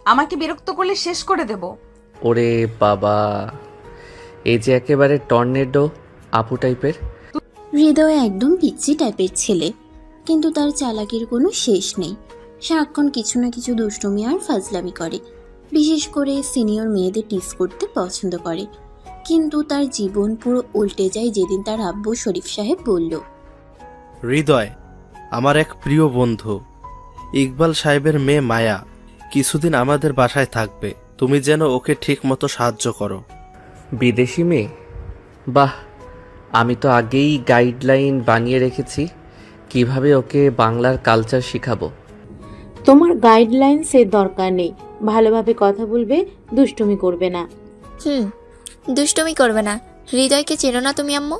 আমাকে বিরক্ত করলে শেষ করে দেব। ওরে বাবা, এই যে একেবারে টর্নেডো আপু টাইপের। হৃদয় একদম পিচ্চি টাইপের ছেলে, কিন্তু তার চালাকির কোনো শেষ নেই। সারাক্ষণ কিছু না কিছু দুষ্টুমি আর ফাজলামি করে। বিশেষ করে সিনিয়র মেয়েদের টিস করতে পছন্দ করে। কিন্তু তার জীবন পুরো উল্টে যায় যেদিন তার আব্বু শরীফ সাহেব বলল, হৃদয়, আমার এক প্রিয় বন্ধু ইকবাল সাহেবের মেয়ে মায়া কিছুদিন আমাদের বাসায় থাকবে। তুমি যেন ওকে ঠিক মতো সাহায্য করো। বিদেশি মেয়ে? বাহ, আমি তো আগেই গাইডলাইন বানিয়ে রেখেছি কিভাবে ওকে বাংলার কালচার শিখাবো। তোমার গাইডলাইন্সের দরকার নেই। ভালোভাবে কথা বলবে, দুষ্টুমি করবে না। দুষ্টুমি করবে না। হৃদয়কে চেনো না তুমি আম্মু?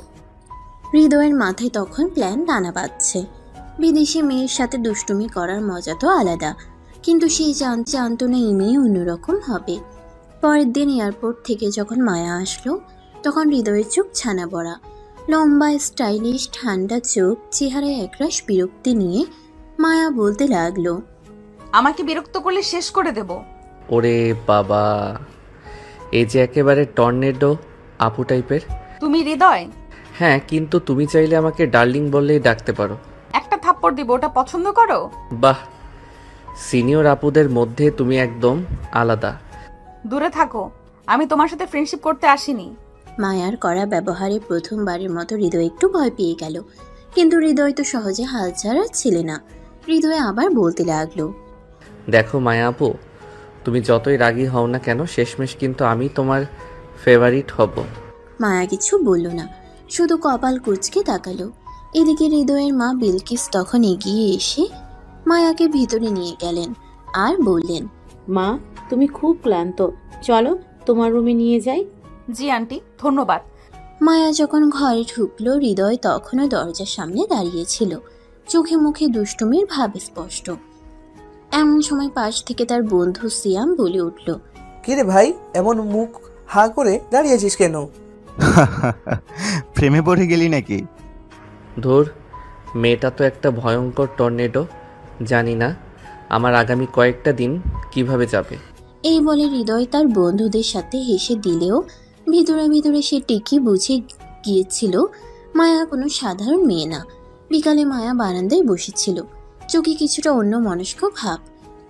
হৃদয়ের মাথায় তখন প্ল্যান দানা বাঁধছে। বিদেশি মেয়ের সাথে দুষ্টুমি করার মজা তো আলাদা, কিন্তু সে জানতো না এই মেয়ে অন্যরকম হবে। পরের দিন এয়ারপোর্ট থেকে যখন মায়া আসলো, তখন হৃদয়ের চোখ ছানা বড়া। লম্বা, স্টাইলিশ, ঠান্ডা চোখ, চেহারায় একরাশ বিরক্তি নিয়ে মায়া বলতে লাগলো, আমাকে বিরক্ত করলে শেষ করে দেব। ওরে বাবা, এই যে একেবারে টর্নেডো আপু টাইপের। তুমি হৃদয়? হ্যাঁ, কিন্তু তুমি চাইলে আমাকে ডার্লিং বললেই ডাকতে পারো। একটা থাপ্পড় দিব, ওটা পছন্দ করো? বাহ, সিনিয়র আপুদের মধ্যে তুমি একদম আলাদা। দূরে থাকো, আমি তোমার সাথে ফ্রেন্ডশিপ করতে আসিনি। মায়ার করা ব্যবহারে প্রথমবারের মতো হৃদয় একটু ভয় পেয়ে গেল। কিন্তু হৃদয় তো সহজে হাল ছাড়ার ছিলে না। হৃদয় আবার বলতে লাগলো, দেখো মায়া আপু, তুমি যতই রাগী হও না কেন, শেষমেশ কিন্তু আমি তোমার ফেভারিট হব। মায়া কিছু বলল না, শুধু কপাল কুঁচকে তাকালো। এদিকে হৃদয়ের মা বিলকিস তখন এগিয়ে এসে মায়াকে ভিতরে নিয়ে গেলেন আর বললেন, মা, তুমি খুব ক্লান্ত, চলো তোমার রুমে নিয়ে যাই। জি আন্টি, ধন্যবাদ। মায়া যখন ঘরে ঢুকলো, হৃদয় তখনও দরজার সামনে দাঁড়িয়েছিল, চোখে মুখে দুষ্টুমির ভাব স্পষ্ট। এমন সময় পাশ থেকে তার বন্ধু সিয়াম বলে উঠল, কিরে ভাই, এমন মুখ হা করে দাঁড়িয়েছিস কেন? প্রেমে পড়ে গেলি নাকি? ধুর, মেয়েটা তো একটা ভয়ঙ্কর টর্নেডো। জানি না আমার আগামী কয়েকটা দিন কিভাবে যাবে। এই বলে হৃদয় তার বন্ধুদের সাথে হেসে দিলেও ভিতরে ভিতরে সে ঠিকই বুঝে গিয়েছিল মায়া কোনো সাধারণ মেয়ে না। বিকালে মায়া বারান্দায় বসেছিল, চোখে কিছুটা অন্য মনস্ক ভাব।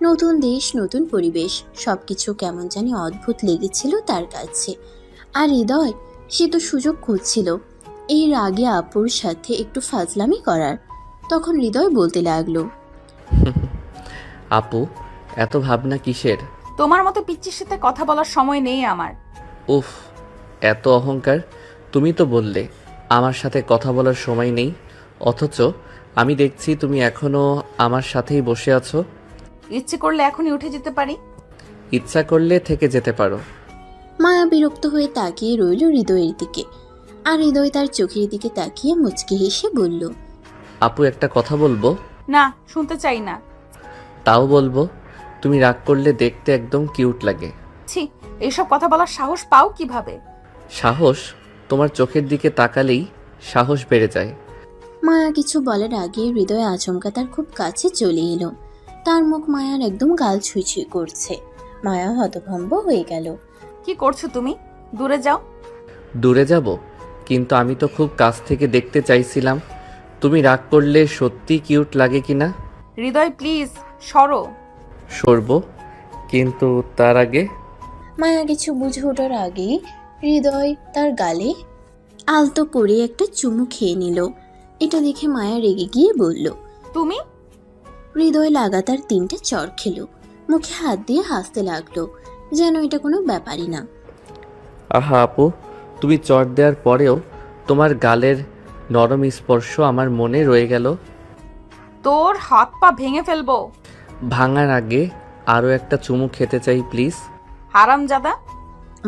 নতুন দেশ, নতুন পরিবেশ, সবকিছু কেমন জানি অদ্ভুত লেগেছিল তার কাছে। আর হৃদয়, সে তো সুযোগ খুঁজছিল এই রাগে আপুর সাথে একটু ফাজলামি করার। তখন হৃদয় বলতে লাগলো, আপু, এত ভাবনা কিসের? তোমার মতো পিচ্চির সাথে কথা বলার সময় নেই আমার। উফ, এত অহংকার! তুমি তো বললে আমার সাথে কথা বলার সময় নেই, অথচ আমি দেখছি তুমি এখনো আমার সাথেই বসে আছো। ইচ্ছে করলে এখনই উঠে যেতে পারি। ইচ্ছা করলে থেকে যেতে পারো। মায়া বিরক্ত হয়ে তাকিয়ে রইল হৃদয়ের দিকে, আর হৃদয় তার চোখের দিকে তাকিয়ে মুচকি হেসে বলল, আপু, একটা কথা বলবো? না, শুনতে চাই না। তাও বলবো, তুমি রাগ করলে দেখতে একদম কিউট লাগে। ছি, এইসব কথা বলার সাহস পাও কিভাবে? সাহস? তোমার চোখের দিকে তাকালেই সাহস বেড়ে যায়। মায়া কিছু বলার আগে হৃদয় আচমকা তার খুব কাছে চলে এলো। তার মুখ মায়ার একদম গাল ছুঁই ছুঁই করছে। মায়া হতভম্ব হয়ে গেল। কি করছো তুমি? দূরে যাও। দূরে যাব? কিন্তু আমি তো খুব কাছ থেকে দেখতে চাইছিলাম তুমি রাগ করলে সত্যি কিউট লাগে কিনা। হৃদয় প্লিজ সরো। সরব, কিন্তু তার আগে। মায়া কিছু বুঝে ওঠার আগেই হৃদয় তার গালে আলতো করে একটা চুমু খেয়ে নিল। এটা দেখে মায়া রেগে গিয়ে বলল, তুমি? হৃদয় লাগাতার 3টে চড় খেলো, মুখে হাত দিয়ে হাসতে লাগলো, যেন এটা কোনো ব্যাপারই না। আহা আপু, তুমি চট দেওয়ার পরেও তোমার গালের নরম স্পর্শ আমার মনে রয়ে গেল। তোর হাত পা ভেঙে ফেলবো। ভাঙার আগে আরও একটা চুমু খেতে চাই প্লিজ। হারামজাদা।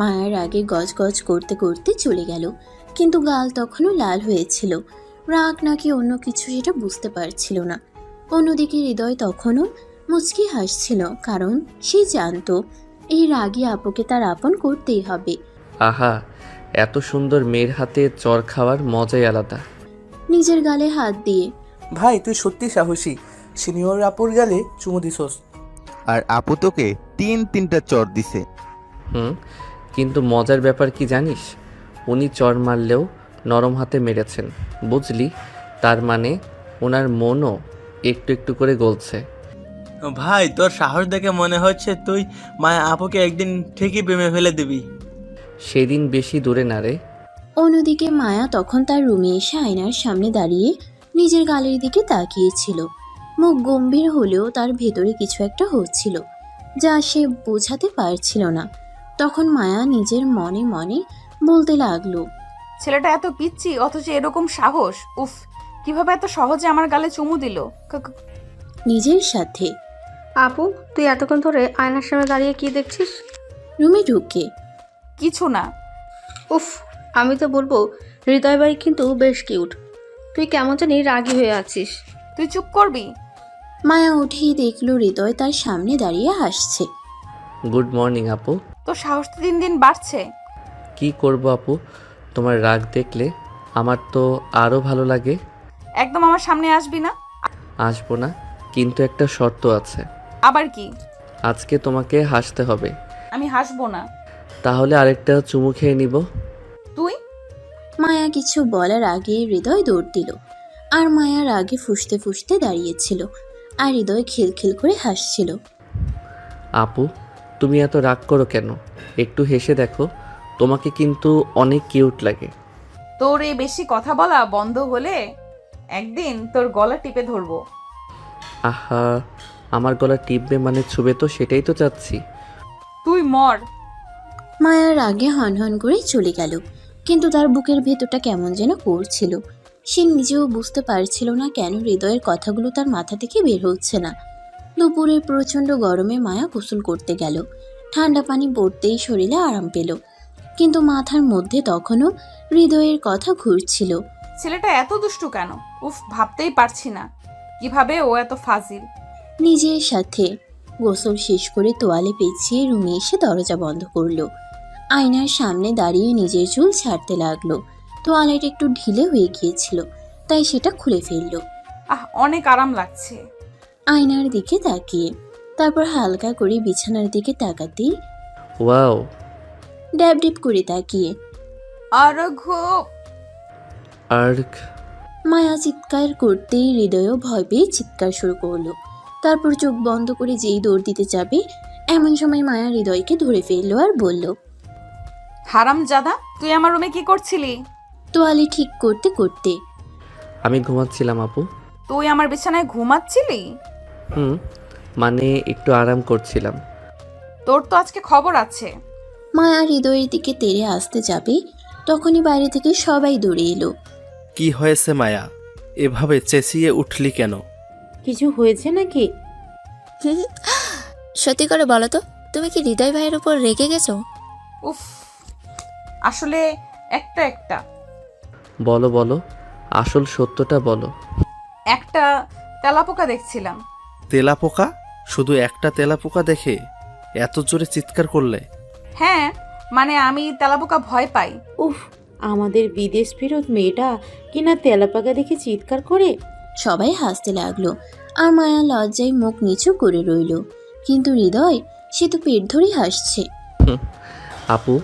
মায়ের আগে গজ গজ করতে করতে চলে গেল, কিন্তু গাল তখনও লাল হয়েছিল। রাগ নাকি অন্য কিছু সেটা বুঝতে পারছিল না। অন্যদিকে হৃদয় তখনও মুচকি হাসছিল, কারণ সে জানতো এই রাগী আপুকে তার আপন করতেই হবে। আহা, এত সুন্দর মেয়ের হাতে চর খাওয়ার মজাই আলাদা। নিজের গালে হাত দিয়ে, ভাই তুই সত্যি সাহসী, সিনিয়র আপুর গেলে চুমু দিছস। আর আপু তোকে তিনটা চর দিছে। হুম, কিন্তু মজার ব্যাপার কি জানিস? উনি চর মারলেও নরম হাতে মেরেছেন, বুঝলি? তার মানে ওনার মনও একটু একটু করে গলছে। ভাই, তোর সাহস দেখে মনে হচ্ছে তুই মায়া আপুকে একদিন ঠিকই প্রেমে ফেলে দিবি। সেদিন বেশি দূরে না রে। অন্যদিকে মায়া তখন তার রুমে এসে আয়নার সামনে দাঁড়িয়ে নিজের গালের দিকে তাকিয়েছিল। মুখ গম্ভীর হলেও তার ভেতরে কিছু একটা হচ্ছিল, যা সে বোঝাতে পারছিল না। তখন মায়া নিজের মনে মনে বলতে লাগলো, ছেলেটা এত পিচ্ছি অথচ এরকম সাহস! উফ, কিভাবে এত সহজে আমার গালে চুমু দিল! নিজের সাথে। আপু, তুই এতক্ষণ ধরে আয়নার সামনে দাঁড়িয়ে কি দেখছিস? রুমে ঢুকে, কিছু না। উফ, আমি তো বলবো হৃদয় ভাই কিন্তু বেশ কিউট। তুই কেমন জানি রাগী হয়ে আছিস। তুই চুপ করবি? মায়া উঠেই দেখলো হৃদয় তার সামনে দাঁড়িয়ে হাসছে। গুড মর্নিং আপু। তোর সাহস তো দিন দিন বাড়ছে। কি করব আপু, তোমার রাগ দেখলে আমার তো আরও ভালো লাগে। একদম আমার সামনে আসবি না। আসবো না, কিন্তু একটা শর্ত আছে। আবার কি? আজকে তোমাকে হাসতে হবে। আমি হাসবো না। তাহলে আরেকটা চুমু খেয়ে নিব। তুই? মায়া কিছু বলার আগে হৃদয় দৌড় দিল, আর মায়ার আগে ফুঁসতে ফুঁসতে দাঁড়িয়েছিল, আর হৃদয় খিলখিল করে হাসছিল। আপু, তুমি এত রাগ করো কেন? একটু হেসে দেখো, তোমাকে কিন্তু অনেক কিউট লাগে। তোর এই বেশি কথা বলা বন্ধ হলে একদিন তোর গলা টিপে ধরবো। আহা, আমার গলা টিপবে মানে ছুবে তো, সেটাই তো চাচ্ছি। তুই মর। মায়ার আগে হনহন করে চলে গেল, কিন্তু তার বুকের ভেতরটা কেমন যেন করছিল। সে নিজেও বুঝতে পারছিল না কেন হৃদয়ের কথাগুলো তার মাথা থেকে বের হচ্ছে না। দুপুরের প্রচণ্ড গরমে মায়া গোসল করতে গেল। ঠান্ডা পানি পড়তেই শরীরে আরাম পেল, কিন্তু মাথার মধ্যে তখনও হৃদয়ের কথা ঘুরছিল। ছেলেটা এত দুষ্টু কেন? উফ, ভাবতেই পারছি না কিভাবে ও এত ফাজিল। নিজের সাথে গোসল শেষ করে তোয়ালে পেঁচিয়ে রুমে এসে দরজা বন্ধ করলো। আয়নার সামনে দাঁড়িয়ে নিজের চুল ছাড়তে লাগলো। তোয়ালেটা একটু ঢিলে হয়ে গিয়েছিল, তাই সেটা খুলে ফেললো। অনেক আরাম লাগছে। আয়নার দিকে তাকিয়ে তারপর হালকা করে বিছানার দিকে তাকাতেই ওয়াও, ড্যাব ড্যাব করে তাকিয়ে আর খুব আর্ক। মায়া চিৎকার করতেই হৃদয়ও ভয় পেয়ে চিৎকার শুরু করলো। তারপর চোখ বন্ধ করে যেই দৌড় দিতে যাবে, এমন সময় মায়া হৃদয়কে ধরে ফেললো আর বলল, হারামজাদা, তুই আমার রুমে কি করছিলি? তোয়ালে ঠিক করতে করতে। আমি ঘুমাচ্ছিলাম আপু। তুই আমার বিছানায় ঘুমাচ্ছিলি? হুম, মানে একটু আরাম করছিলাম। তোর তো আজকে খবর আছে। মায়া হৃদয়ের দিকে তেড়ে আসতে যাবে, তখনই বাইরে থেকে সবাই দৌড়ে এলো। কি হয়েছে মায়া, এভাবে চেঁচিয়ে উঠলি কেন? কিছু হয়েছে নাকি? সত্যি করে বলো তো, তুমি কি হৃদয় ভাইয়ের উপর রেগে গেছো? উফ, আসলে একটা বলো বলো, আসল সত্যটা বলো। একটা তেলাপোকা দেখছিলাম। তেলাপোকা? শুধু একটা তেলাপোকা দেখে এত জোরে চিৎকার করলে? হ্যাঁ, মানে আমি তেলাপোকা ভয় পাই। উফ, আমাদের বিদেশ ফেরত মেয়েটা কিনা তেলাপাকা দেখে চিৎকার করে। সবাই হাসতে লাগলো, আর মায়া লজ্জায় মুখ নিচু করে রইল। কিন্তু হৃদয়, সে তো পেট ধরে হাসছে। আপু,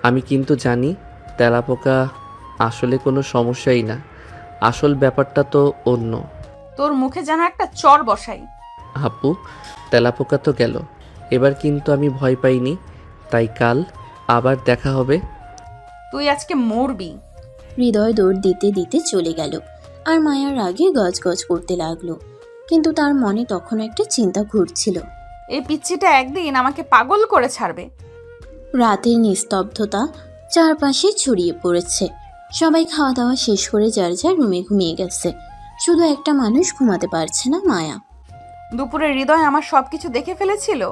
আমি কিন্তু জানি তেলাপোকা আসলে কোনো সমস্যাই না, আসল ব্যাপারটা তো অন্য। তোর মুখে যেন একটা চর বসাই। আপু, তেলাপোকা তো গেল, এবার কিন্তু আমি ভয় পাইনি, তাই কাল আবার দেখা হবে। তুই আজকে মরবি। হৃদয় দৌড় দিতে দিতে চলে গেল, আর মায়ার রাগে গজগজ করতে লাগলো। কিন্তু তার মনে তখন একটা চিন্তা ঘুরছিল। এই পিচ্চিটা একদিন আমাকে পাগল করে ছাড়বে। রাতের নিস্তব্ধতা চারপাশে ছড়িয়ে পড়েছে। সবাই খাওয়া দাওয়া শেষ করে যার যার রুমে ঘুমিয়ে গেছে। শুধু একটা মানুষ ঘুমাতে পারছে না, মায়া। দুপুরে হৃদয় আমার সবকিছু দেখে ফেলেছিল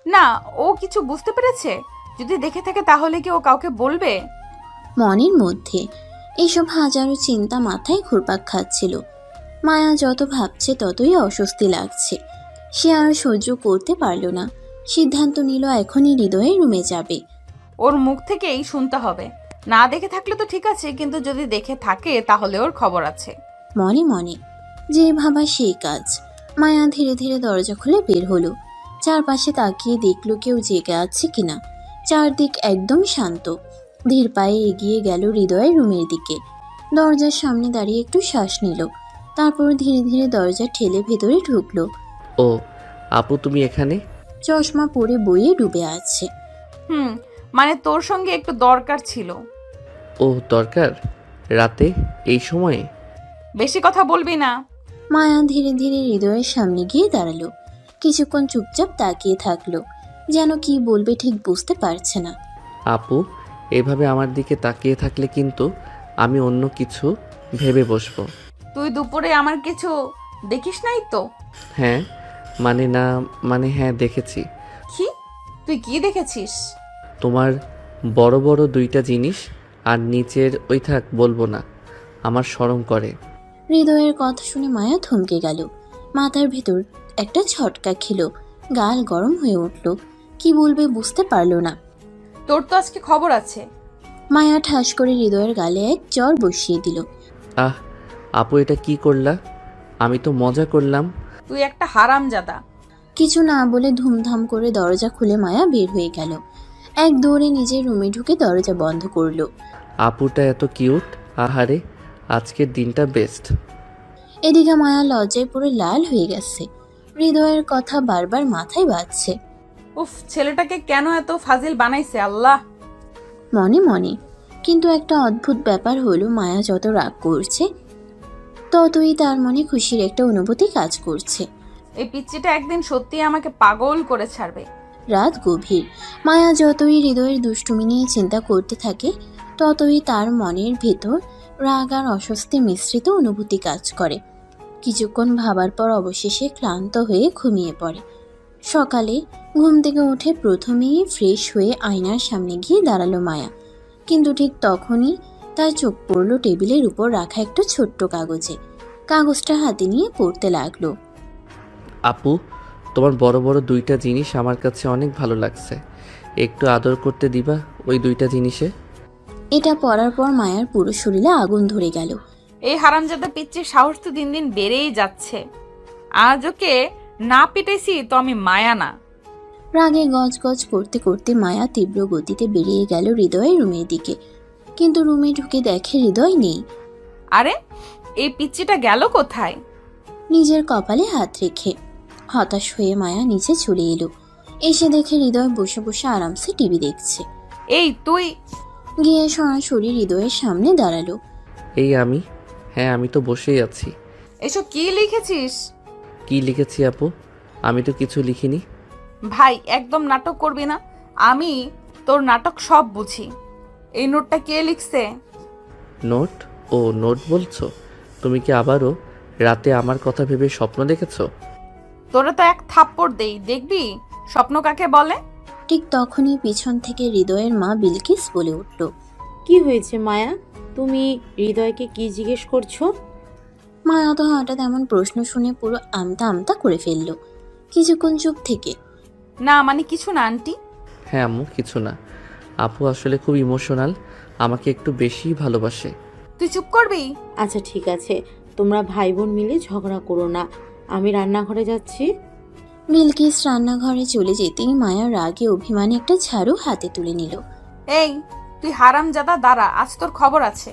না? ও কিছু বুঝতে পেরেছে? যদি দেখে থাকে তাহলে কি ও কাউকে বলবে? মনের মধ্যে এইসব হাজারো চিন্তা মাথায় ঘুরপাক খাচ্ছিল। মায়া যত ভাবছে ততই অস্বস্তি লাগছে। সে আর সহ্য করতে পারল না। সিদ্ধান্ত নিল এখনই হৃদয়ের রুমে যাবে। ওর মুখ থেকেই শুনতে হবে। না দেখে থাকলে তো ঠিক আছে, কিন্তু যদি দেখে থাকে তাহলে ওর খবর আছে। মনে মনে যে ভাবা সেই কাজ। মায়া ধীরে ধীরে দরজা খুলে বের হলো। চারপাশে তাকিয়ে দেখলো কেউ জেগে আছে কিনা। চারদিক একদম শান্ত। ধীর পায়ে এগিয়ে গেল হৃদয়ের রুমের দিকে। দরজার সামনে দাঁড়িয়ে একটু শ্বাস নিল, তারপর ধীরে ধীরে দরজা ঠেলে ভেতরে ঢুকলো। ও আপু, তুমি এখানে? চশমা পরে বইয়ে ডুবে আছে। মানে তোর সঙ্গে একটু দরকার ছিল। ও দরকার? রাতে এই সময়ে? বেশি কথা বলবি না। মায়া ধীরে ধীরে হৃদয়ের সামনে গিয়ে দাঁড়ালো। কিছুক্ষণ চুপচাপ তাকিয়ে থাকলো, যেন কি বলবে ঠিক বুঝতে পারছে না। আপু, এভাবে আমার দিকে তাকিয়ে থাকলে কিন্তু আমি অন্য কিছু ভেবে বসবো। তুই দুপুরে আমার কিছু দেখিস নাই তো? হ্যাঁ মানে না, মানে হ্যাঁ দেখেছি। কি? তুই কি দেখেছিস? তোমার বড় বড় দুইটা জিনিস, আর নিচের ওই থাক বলবো না, আমার শরম করে। হৃদয়ের কথা শুনে মায়া থমকে গেল। মাথার ভেতর একটা ছটকা খেলো, গাল গরম হয়ে উঠল। কি বলবে বুঝতে পারল না। তোর তো আজকে খবর আছে। মায়া ঠাস করে হৃদয়ের গালে এক চড় বসিয়ে দিল। আহ আপু, এটা কি করলা? আমি তো মজা করলাম। তুই একটা হারামজাদা। কিছু না বলে ধুমধাম করে দরজা খুলে মায়া বের হয়ে গেল। এক দৌড়ে নিজের রুমে ঢুকে দরজা বন্ধ করলো। আপুটা এত কিউট, আহারে আজকের দিনটা বেস্ট। এদিকে মায়া লজ্জায় পুরো লাল হয়ে গেছে। হৃদয়ের কথা বারবার মাথায় বাজছে। উফ, ছেলেটাকে কেন এত ফাজিল বানাইছে আল্লাহ। মনে মনে। কিন্তু একটা অদ্ভুত ব্যাপার হলো, মায়া যত রাগ করছে ততই তার মনে খুশির একটা অনুভূতি কাজ করছে। এই পিচ্চিটা একদিন সত্যি আমাকে পাগল করে ছাড়বে। রাত গভীর। মায়া যতই হৃদয়ের দুষ্টুমি নিয়ে চিন্তা করতে থাকে, ততই তার মনের ভেতর রাগ আর অস্বস্তি মিশ্রিত অনুভূতি কাজ করে। কিছুক্ষণ ভাবার পর অবশেষে ক্লান্ত হয়ে ঘুমিয়ে পড়ে। সকালে ঘুম থেকে উঠে প্রথমেই ফ্রেশ হয়ে আয়নার সামনে গিয়ে দাঁড়ালো মায়া। কিন্তু ঠিক তখনই তার চোখ পড়ল টেবিলের উপর রাখা একটা ছোট্ট কাগজে। কাগজটা হাতে নিয়ে পড়তে লাগলো। আপু, তোমার বড় বড় দুইটা জিনিস আমার কাছে অনেক ভালো লাগছে, একটু আদর করতে দিবা ওই দুইটা জিনিসে? এটা পড়ার পর মায়ার পুরো শরীরে আগুন ধরে গেল। এই হারামজাদা পিচ্চির সাহস তো দিন দিন বেড়েই যাচ্ছে। আজ ওকে না পিটাইছি তো আমি মায়া না। রাগে গজগজ করতে করতে মায়া তীব্র গতিতে বেরিয়ে গেল হৃদয়ের রুমের দিকে। কিন্তু রুমে ঢুকে দেখে হৃদয় নেই। আরে, এই পিচ্চিটা গেল কোথায়? নিজের কপালে হাত রেখে হতাশ হয়ে মায়া নিচে চলে এলো। এসে দেখে হৃদয় বসে বসে আরামসে টিভি দেখছে। এই তুই? গিয়ে সরাসরি হৃদয়ের সামনে দাঁড়ালো। এই আমি? হ্যাঁ আমি তো বসেই আছি। এসব কি লিখেছিস? কি লিখেছি আপু? আমি তো কিছু লিখিনি। ভাই, একদম নাটক করবি না। আমি তোর নাটক সব বুঝি। এই নোটটা কে লিখছে? নোট? ও নোট বলছো? তুমি কি আবারও রাতে আমার কথা ভেবে স্বপ্ন দেখেছো? তোরা তো এক থাপ্পড় দেই, দেখবি স্বপ্ন কাকে বলে। ঠিক তখনই পিছন থেকে হৃদয়ের মা বিলকিস বলে উঠল। কি হয়েছে মায়া? তুমি হৃদয়কে কি জিজ্ঞেস করছো? মায়া তো হঠাৎ এমন প্রশ্ন শুনে পুরো আমতা আমতা করে ফেলল। কিছুক্ষণ চুপ থেকে, না মানে কিছু না আন্টি। হ্যাঁ আম্মু, কিছু না। আপু আসলে খুব ইমোশনাল, আমাকে একটু বেশি ভালোবাসে। তুই চুপ করবি? আচ্ছা ঠিক আছে, তোমরা ভাই বোন মিলে ঝগড়া করো না, আমি রান্নাঘরে যাচ্ছি। বিলকিস রান্নাঘরে চলে যেতেই মায়া রাগে অভিমানে একটা ঝাড়ু হাতে তুলে নিল। এই তুই হারামজাদা, দাঁড়া, আজ তোর খবর আছে।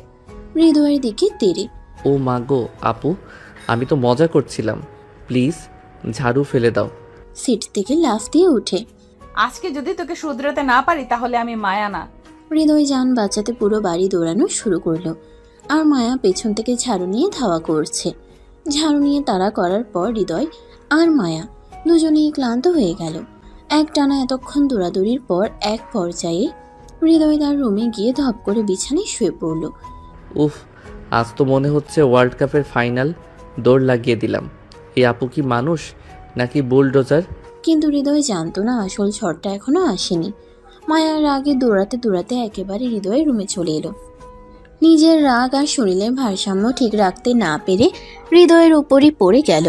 হৃদয়ের দিকে তেড়ে, ও মা গো আপু, আমি তো মজা করছিলাম, প্লিজ ঝাড়ু ফেলে দাও। সিট থেকে লাফ দিয়ে উঠে, আজকে যদি তোকে শুধরাতে না পারি তাহলে আমি মায়া না। হৃদয় যান বাঁচাতে পুরো বাড়ি দৌড়ানো শুরু করলো। আর মায়া পেছন থেকে ঝাড়ু নিয়ে ধাওয়া করছে। ঝাড়ু নিয়ে তাড়া করার পর হৃদয় আর মায়া দুজনেই ক্লান্ত হয়ে গেল। একটানা এতক্ষণ দৌড়াদৌড়ির পর এক পর্যায়ে হৃদয় তার রুমে গিয়ে ধপ করে বিছানায় শুয়ে পড়ল। উফ, আজ তো মনে হচ্ছে ওয়ার্ল্ড কাপের ফাইনাল দৌড় লাগিয়ে দিলাম। এই আপু কি মানুষ নাকি বুলডোজার? কিন্তু হৃদয় জানতো না আসল ঝড়টা এখনো আসেনি। মায়ার রাগে দৌড়াতে দৌড়াতে একেবারে হৃদয়ের রুমে চলে এলো। নিজের রাগ আর শরীরের ভারসাম্য ঠিক রাখতে না পেরে হৃদয়ের উপরই পড়ে গেল।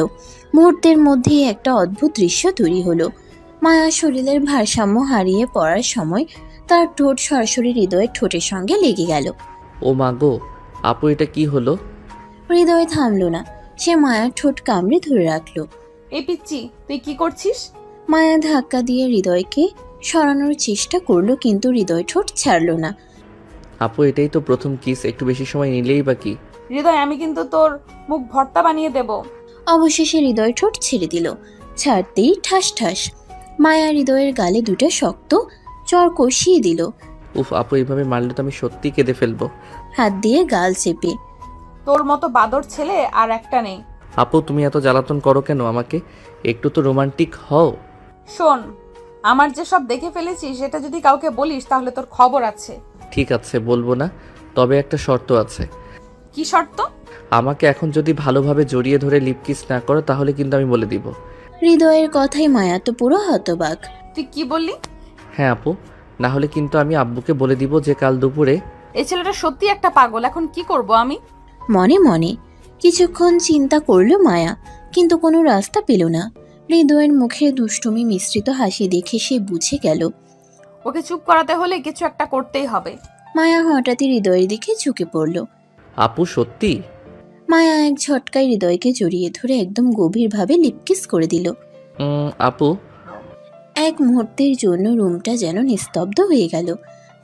মুহূর্তের মধ্যেই একটা অদ্ভুত দৃশ্য তৈরি হলো। মায়ার শরীরের ভারসাম্য হারিয়ে পড়ার সময় তার ঠোঁট সরাসরি হৃদয়ের ঠোঁটের সঙ্গে লেগে গেল। ও মা গো আপু, এটা কি হলো? হৃদয় থামলো না, সে মায়ার ঠোঁট কামড়ে ধরে রাখলো। এই পিচ্চি, তুই কি করছিস? মায়া ধাক্কা দিয়ে হৃদয়কে সরানোর চেষ্টা করলো, কিন্তু হৃদয় ঠোঁট ছাড়লো না। আপু এটাই তো প্রথম কিস, একটু বেশি সময় নিলেই বা কি। হৃদয়, আমি কিন্তু তোর মুখ ভর্তা বানিয়ে দেব। অবশেষে হৃদয় ঠোঁট ছেড়ে দিল। ছাড়তেই ঠাস ঠাস মায়া হৃদয়ের গালে দুটো শক্ত চর কষিয়ে দিল, উফ আপু এইভাবে মারলে তো আমি সত্যি কেঁদে ফেলবো। হাত দিয়ে গাল চেপে। তোর মতো বাদর ছেলে আর একটা নেই। আপু তুমি এত জ্বালাতন করো কেন আমাকে? একটু তো রোমান্টিক হও। শোন, আমার যে সব দেখে ফেলেছি সেটা যদি কাউকে বলিস তাহলে তোর খবর আছে। ঠিক আছে বলবো না, তবে একটা শর্ত আছে। কি শর্ত? আমাকে এখন যদি ভালোভাবে জড়িয়ে ধরে লিপ কিস না করো তাহলে কিন্তু আমি বলে দিব। হৃদয়ের কথাই মায়া তো পুরো হতবাক। তুই কি বললি? হ্যাঁ আপু, না হলে কিন্তু আমি আব্বুকে বলে দিব যে কাল দুপুরে। এই ছেলেটা সত্যি একটা পাগল, এখন কি করব আমি? মনে মনে কিছুক্ষণ চিন্তা করলো মায়া, কিন্তু কোনো রাস্তা পেল না। হৃদয়ের মুখে দুষ্টুমি মিশ্রিত হাসি দেখে সে বুঝে গেল ওকে চুপ করাতে হলে কিছু একটা করতেই হবে। মায়া হঠাৎই হৃদয়ের দিকে ঝুঁকে পড়ল। আপু সত্যি? মায়া এক ঝটকায় হৃদয়কে জড়িয়ে ধরে একদম গভীরভাবে লিপকিস করে দিল। আপু। এক মুহূর্তের জন্য রুমটা যেন নিস্তব্ধ হয়ে গেল,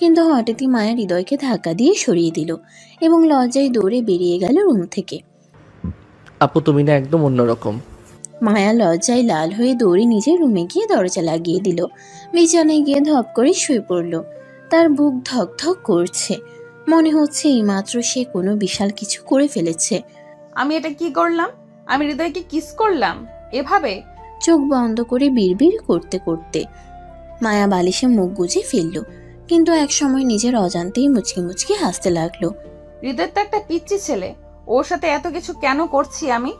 কিন্তু হঠাৎই মায়া হৃদয়কে ধাক্কা দিয়ে সরিয়ে দিল এবং লজ্জায় দৌড়ে বেরিয়ে গেল রুম থেকে। আপু তুমি না একদম অন্যরকম। মায়া লজ্জায় লাল হয়ে দৌড়ে নিজের রুমে গিয়ে দরজা লাগিয়ে দিল। বিছানায় গিয়ে ধপ করে শুয়ে পড়ল। তার বুক ধক ধক করছে, মনে হচ্ছে এইমাত্র সে কোনো বিশাল কিছু করে ফেলেছে। আমি এটা কি করলাম? আমি হৃদয়কে কিস করলাম এভাবে? চোখ বন্ধ করে বিড়বিড় করতে করতে মায়া বালিশে মুখ গুজে ফেলল, কিন্তু একসময় নিজের অজান্তেই মুচকি মুচকি হাসতে লাগলো। হৃদয় তো একটা পিচ্চি ছেলে, ওর সাথে এত কিছু কেন করছি আমি?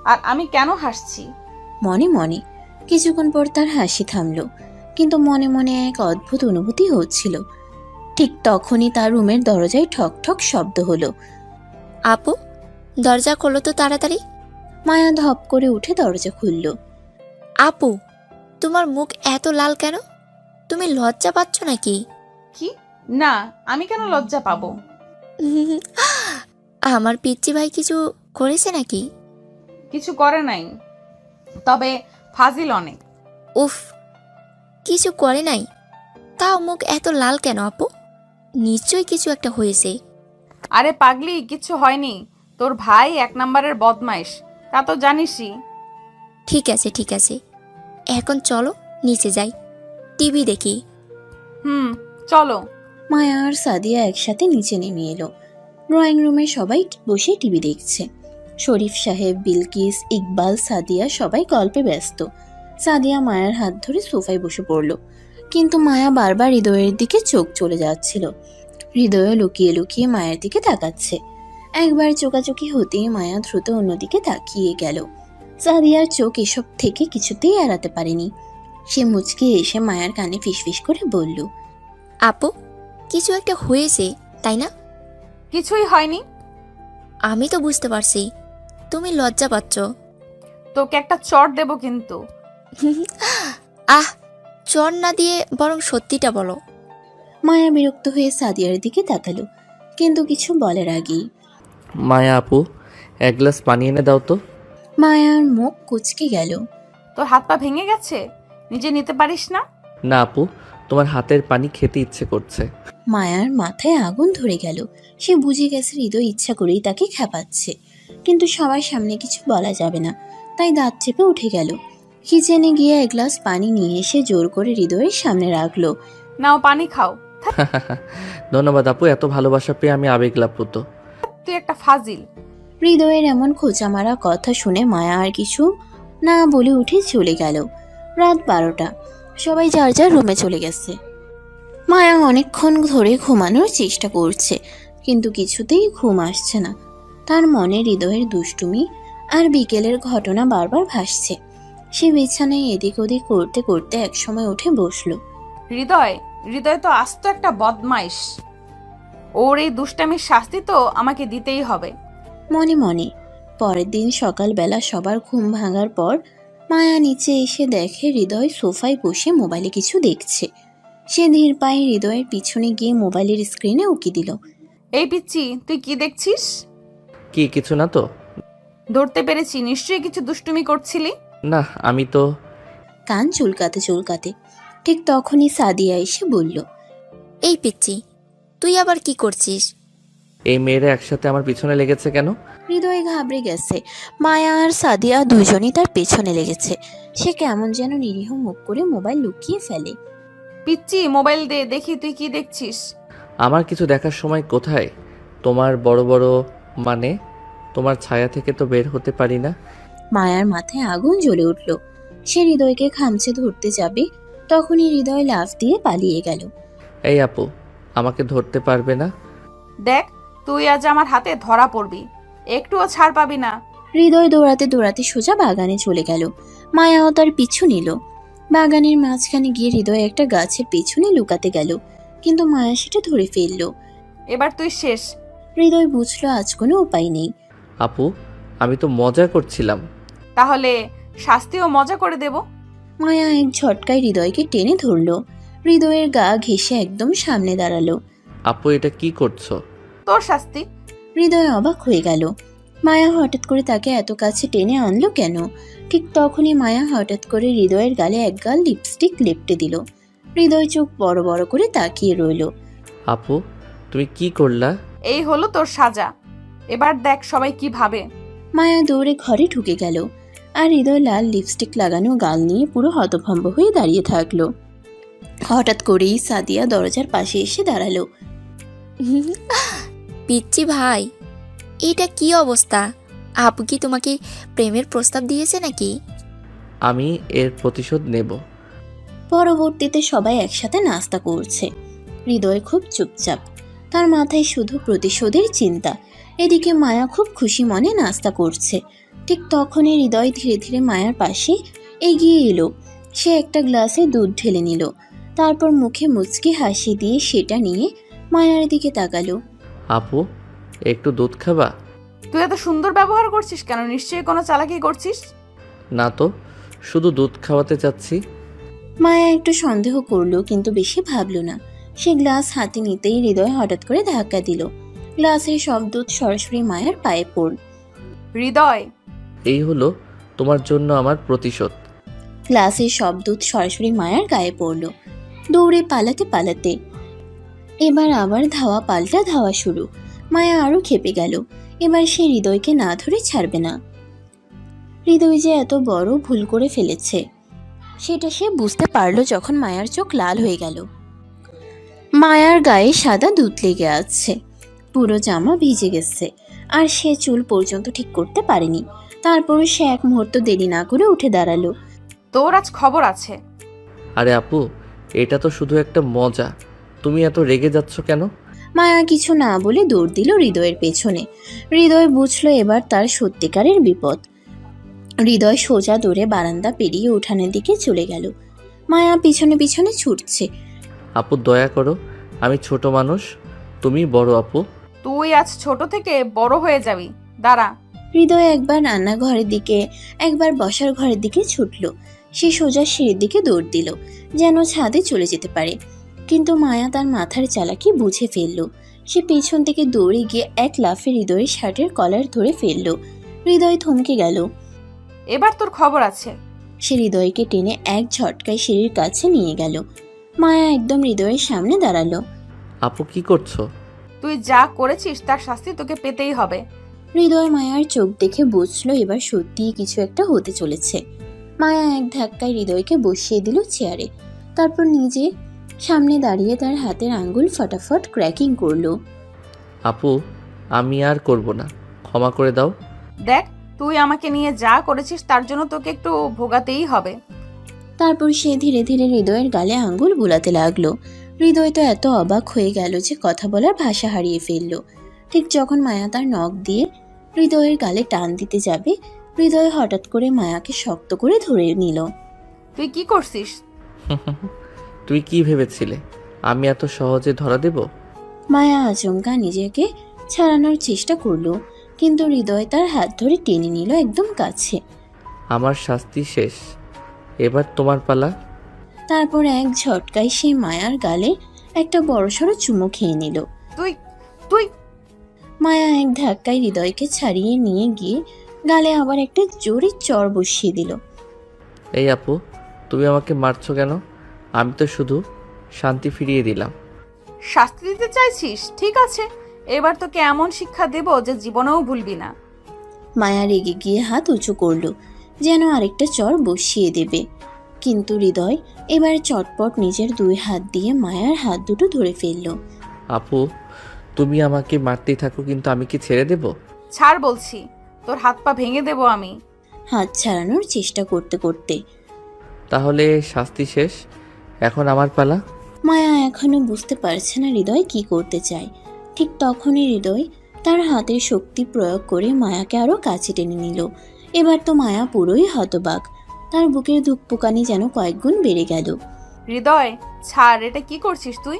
আর আমি কেন হাসছি? মনে মনে কিছুক্ষণ পর তার হাসি থামলো, কিন্তু মনে মনে এক অদ্ভুত অনুভূতি হচ্ছিল। ঠিক তখনই তার রুমের দরজায় ঠক ঠক শব্দ হলো। আপু, দরজা খোলো তো তাড়াতাড়ি। মায়া ধপ করে উঠে দরজা খুলল। আপু, তোমার মুখ এত লাল কেন? তুমি লজ্জা পাচ্ছ নাকি? কি? না, আমি কেন লজ্জা পাবো? আমার পিচ্চি ভাই কিছু করেছে নাকি? কিছু করে নাই, তবে ফাজিল অনেক। উফ, কিছু করে নাই, তাও মুখ এত লাল কেন আপু? নিশ্চয়ই কিছু একটা হয়েছে। আরে পাগলি, কিছু হয়নি। তোর ভাই এক নম্বরের বদমাইশ, তা তো জানিসই। ঠিক আছে ঠিক আছে, এখন চলো নিচে যাই, টিভি দেখি। চলো। মায়া আর সাদিয়া একসাথে নিচে নেমে এলো। ড্রয়িং রুমে সবাই বসে টিভি দেখছে। শরীফ সাহেব, বিলকিস, ইকবাল, সাদিয়া সবাই গল্পে ব্যস্ত। সাদিয়া মায়ার হাত ধরে সোফায় বসে পড়ল, কিন্তু মায়া বারবার হৃদয়ের দিকে চোখ চলে যাচ্ছিল। হৃদয় লুকিয়ে লুকিয়ে মায়ের দিকে তাকাচ্ছে। একবার চোকাচোকি হতেই মায়া দ্রুত অন্যদিকে তাকিয়ে গেল। সাদিয়ার চোখ এসব থেকে কিছুতেই এড়াতে পারেনি। সে মুচকে এসে মায়ার কানে ফিসফিস করে বলল, আপু, কিছু একটা হয়েছে তাই না? কিছুই হয়নি। আমি তো বুঝতে পারছি তুমি লজ্জা পাচ্ছ। তোকে একটা চড় দেব কিন্তু। আহ, চর না দিয়ে বরং সত্যিটা বলো। মায়া বিরক্ত হয়ে সাদিয়ার দিকে তাকালো, কিন্তু কিছু বলার আগেই মায়া আপু, এক গ্লাস পানি এনে দাও তো। মায়ার মুখ কুঁচকে গেল। তোর হাত পা ভেঙে গেছে, নিজে নিতে পারিস না? না আপু, তোমার হাতের পানি খেতে ইচ্ছে করছে। মায়ার মাথায় আগুন ধরে গেল। সে বুঝে গেছে হৃদয় ইচ্ছা করেই তাকে খেপাচ্ছে, কিন্তু সবার সামনে কিছু বলা যাবে না, তাই দাঁত চেপে উঠে গেল। কিচেনে গিয়ে এক গ্লাস পানি নিয়ে এসে জোর করে হৃদয়ের সামনে রাখলো। নাও পানি খাও। ধন্যবাদ আপু, এত ভালোবাসা পেয়ে আমি আবেগলাপ্লুত। তুই একটা ফাজিল। হৃদয়ের এমন খোঁচা মারা কথা শুনে মায়া আর কিছু না বলে উঠে চলে গেল। রাত 12টা, সবাই যার যার রুমে চলে গেছে। মায়া অনেকক্ষণ ধরে ঘুমানোর চেষ্টা করছে, কিন্তু কিছুতেই ঘুম আসছে না। তার মনে হৃদয়ের দুষ্টুমি আর বিকেলের ঘটনা বারবার ভাসছে। সে বিছানায় এদিক ওদিক করতে করতে একসময় উঠে বসলো। হৃদয় তো আস্ত একটা বদমাইশ। ওর এই দুষ্টামির শাস্তি তো আমাকে দিতেই হবে। মনে মনে পরের দিন সকালবেলা সবার ঘুম ভাঙার পর মায়া নিচে এসে দেখে হৃদয় সোফায় বসে মোবাইলে কিছু দেখছে। সে ধীর পায়ে হৃদয়ের পিছনে গিয়ে মোবাইলের স্ক্রিনে উকি দিল। এই পিচ্চি, তুই কি দেখছিস? কি কিছু না তো? ধরতে পেরেছি, নিশ্চয়ই কিছু দুষ্টুমি করছিলি। না আমি তো। কান চুলকাতে চুলকাতে। ঠিক তখনই সাদিয়া এসে বলল, এই পিচ্ছি, তুই আবার কি করছিস? এই মেয়েরা একসাথে আমার পিছনে লেগেছে কেন? হৃদয় ঘাবড়ে গেছে। মায়া আর সাদিয়া দুজনই তার পেছনে লেগেছে। সে কেমন যেন নিরীহ মুখ করে মোবাইল লুকিয়ে ফেলে। পিচ্চি, মোবাইল দে, দেখি তুই কি দেখছিস। আমার কিছু দেখার সময় কোথায়? তোমার বড় বড় মানে তোমার ছায়া থেকে তো বের হতে পারি না। মায়ার মাথায় আগুন জ্বলে উঠল। সে হৃদয়কে খামচে ধরতে যাবে, তখনই হৃদয় লাফ দিয়ে পালিয়ে গেল। এই আপু, আমাকে ধরতে পারবে না? দেখ, তুই আজ আমার হাতে ধরা পড়বি, একটুও ছাড় পাবি না। হৃদয় দৌড়াতে দৌড়াতে সোজা বাগানে চলে গেল। মায়াও তার পিছু নিল। বাগানের মাঝখানে গিয়ে হৃদয় একটা গাছের পেছনে লুকাতে গেল, কিন্তু মায়া সেটা ধরে ফেলল। এবার তুই শেষ। হৃদয় বুঝলো আজ কোনো উপায় নেই। আপু, আমি তো মজা করছিলাম। তাহলে শাস্তিও মজা করে দেব। মায়া এক ঝটকায় হৃদয়কে টেনে ধরল। হৃদয়ের গা ঘেঁষে একদম সামনে দাঁড়ালো। আপু, এটা কি করছো? তোর শাস্তি। হৃদয় অবাক হয়ে গেল। মায়া হঠাৎ করে তাকে এত কাছে টেনে আনলো কেন? ঠিক তখনই মায়া হঠাৎ করে হৃদয়ের গালে এক গাল লিপস্টিক লেপটে দিল। হৃদয় চোখ বড় বড় করে তাকিয়ে রইল। আপু, তুমি কি করলা? এই হলো তোর সাজা, এবার দেখ সবাই কি ভাবে। মায়া দৌড়ে ঘরে ঢুকে গেল, আর হৃদয় লাল লিপস্টিক লাগানো গাল নিয়ে পুরো হতভম্ব হয়ে দাঁড়িয়ে থাকলো। হঠাৎ করেই সাদিয়া দরজার পাশে এসে দাঁড়ালো। পিচ্ছি ভাই, এটা কি অবস্থা? আপু কি তোমাকে প্রেমের প্রস্তাব দিয়েছে নাকি? আমি এর প্রতিশোধ নেব। পরবর্তীতে সবাই একসাথে নাস্তা করছে। হৃদয় খুব চুপচাপ, তার মাথায় শুধু প্রতিশোধের চিন্তা। এদিকে মায়া খুব খুশি মনে নাস্তা করছে। ঠিক তখনই হৃদয় ধীরে ধীরে মায়ার পাশে এগিয়ে এলো। সে একটা গ্লাসে দুধ ঢেলে নিল, তারপর মুখে মুচকি হাসি দিয়ে সেটা নিয়ে মায়ার দিকে তাকালো। আপু, একটু দুধ খাবা? তুই এত সুন্দর ব্যবহার করছিস কেন? নিশ্চয়ই কোনো চালাকি করছিস। না তো, শুধু দুধ খাওয়াতে চাচ্ছি। মায়া একটু সন্দেহ করলো, কিন্তু বেশি ভাবলো না। সে গ্লাস হাতে নিতেই হৃদয় হঠাৎ করে ধাক্কা দিল। গ্লাসের সব দুধ সরাসরি মায়ার পায়ে পড়ল। হৃদয়, এই হলো তোমার জন্য আমার প্রতিশোধ। গ্লাসের সব দুধ সরাসরি মায়ার গায়ে পড়ল। দৌড়ে পালাতে পালাতে এবার আবার ধাওয়া পাল্টা ধাওয়া শুরু। মায়া আরো খেপে গেল। এবার সে হৃদয়কে না ধরে ছাড়বে না। হৃদয় যে এত বড় ভুল করে ফেলেছে সেটা সে বুঝতে পারলো যখন মায়ার চোখ লাল হয়ে গেল। মায়ার গায়ে সাদা দুধ লেগে আছে, পুরো জামা ভিজে গেছে, আর সে চুল পর্যন্ত ঠিক করতে পারেনি। তারপরে সে এক মুহূর্ত দেরি না করে উঠে দাঁড়ালো। তোর আজ খবর আছে। আরে আপু, এটা তো শুধু একটা মজা, তুমি এত রেগে যাচ্ছ কেন? মায়া কিছু না বলে দৌড় দিল হৃদয়ের পেছনে। হৃদয় বুঝলো এবার তার সত্যিকারের বিপদ। হৃদয় সোজা দৌড়ে বারান্দা পেরিয়ে উঠানের দিকে চলে গেল। মায়া পিছনে পিছনে ছুটছে। আপু, দয়া করো, আমি ছোট মানুষ, তুমি বড় আপু। তুই আজ ছোট থেকে বড় হয়ে যাবি, দাঁড়া। হৃদয় একবার রান্নাঘরের দিকে, একবার বসার ঘরের দিকে ছুটল। সে সোজা সিঁড়ির দিকে দৌড় দিল, যেন ছাদে চলে যেতে পারে। কিন্তু মায়া তার মাথার চালাকি বুঝে ফেলল। সে পেছন থেকে দৌড়ে গিয়ে এক লাফে হৃদয়ের শার্টের কলার ধরে ফেলল। হৃদয় থমকে গেল। এবার তোর খবর আছে। সে হৃদয়কে টেনে এক ঝটকায় সিঁড়ির কাছে নিয়ে গেল। মায়া একদম হৃদয়ের সামনে দাঁড়ালো। আপু, কি করছো? তুই যা করেছিস তার শাস্তি তোকে পেতেই হবে। হৃদয় মায়ার চোখ দেখে বুঝলো এবার সত্যিই কিছু একটা হতে চলেছে। মায়া এক ধাক্কায় হৃদয়কে বসিয়ে দিল চেয়ারে, তারপর নিজে সামনে দাঁড়িয়ে তার হাতের আঙ্গুল ফটাফট ক্র্যাকিং করলো। আপু, আমি আর করব না, ক্ষমা করে দাও। দেখ, তুই আমাকে নিয়ে যা করেছিস তার জন্য তোকে একটু ভোগাতেই হবে। তারপর সে ধীরে ধীরে হৃদয়ের গালে আঙ্গুল বুলাতে লাগলো। হৃদয় তো এত অবাক হয়ে গেল যে কথা বলার ভাষা হারিয়ে ফেলল। ঠিক যখন মায়া তার নখ দিয়ে হৃদয়ের গালে টান দিতে যাবে, হৃদয় হঠাৎ করে মায়াকে শক্ত করে ধরে নিল। তুই কি করছিস? তুই কি ভেবেছিলে আমি এত সহজে ধরা দেব? মায়া আচমকা নিজেকে ছাড়ানোর চেষ্টা করলো, কিন্তু হৃদয় তার হাত ধরে টেনে নিল একদম কাছে। আমার শাস্তি শেষ, এবার তোমার পালা। তারপর এক ঝটকায় সে মায়ার গালে একটা বড়সড় চুমু খেয়ে নিল। তুই তুই মায়া এক ধাক্কায় হৃদয়কে ছাড়িয়ে নিয়ে গিয়ে গালে আবার একটা জোরে চড় বসিয়ে দিল। এই আপু, তুমি আমাকে মারছো কেন? আমি তো শুধু শান্তি ফিরিয়ে দিলাম। শাস্তি দিতে চাইছিস? ঠিক আছে, এবার তোকে এমন শিক্ষা দেব যে জীবনেও ভুলবি না। মায়া রেগে গিয়ে হাত উঁচু করলো, যেন আরেকটা চর বসিয়ে দেবে। কিন্তু হৃদয় এবার চটপট নিজের 2 হাত দিয়ে মায়ার হাত দুটো ধরে ফেললো। আপু, তুমি আমাকে মারতেই থাকো, কিন্তু আমি কি ছেড়ে দেব? ছাড় বলছি, তোর হাত পা ভেঙে দেব আমি। হাত ছাড়ানোর চেষ্টা করতে করতে তাহলে শাস্তি শেষ, এখন আমার পালা। মায়া এখনো বুঝতে পারছে না হৃদয় কি করতে চায়। ঠিক তখনই হৃদয় তার হাতের শক্তি প্রয়োগ করে মায়াকে আরো কাছে টেনে নিল। এবার তো মায়া পুরোই হতবাক, তার বুকের ধুকপুকানি যেন কয়েক গুণ বেড়ে গেল। হৃদয় ছাড়, এটা কি করছিস তুই?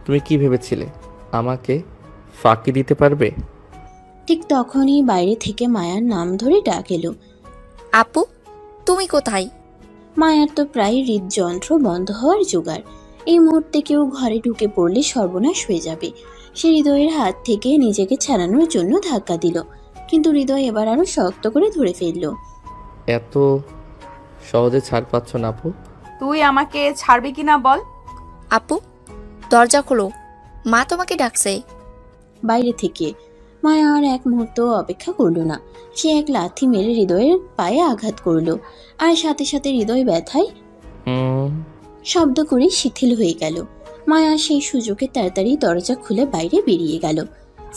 তুমি কি ভেবেছিলে আমাকে ফাঁকি দিতে পারবে? ঠিক তখনই বাইরে থেকে মায়ার নাম ধরে ডাক এলো। আপু, তুমি কোথায়? মায়ার তো প্রায় হৃদযন্ত্র বন্ধ হওয়ার জোগাড়। এই মুহূর্তে কেউ ঘরে ঢুকে পড়লে সর্বনাশ হয়ে যাবে। সে হৃদয়ের হাত থেকে নিজেকে ছাড়ানোর জন্য ধাক্কা দিল, কিন্তু হৃদয় এবার আরো শক্ত করে ধরে ফেলল। এত সহজে ছাড় পাচ্ছ না আপু? তুই আমাকে ছাড়বি কিনা বল। আপু, দরজা খোলো, মা তোমাকে ডাকছে। বাইরে থেকে মায়া আর এক মুহূর্ত অপেক্ষা করলো না। সে এক লাথি মেরে হৃদয়ের পায়ে আঘাত করলো, আর সাথে সাথে হৃদয় ব্যথায় শব্দ করে শিথিল হয়ে গেল। মায়া সেই সুযোগে তাড়াতাড়ি দরজা খুলে বাইরে বেরিয়ে গেল।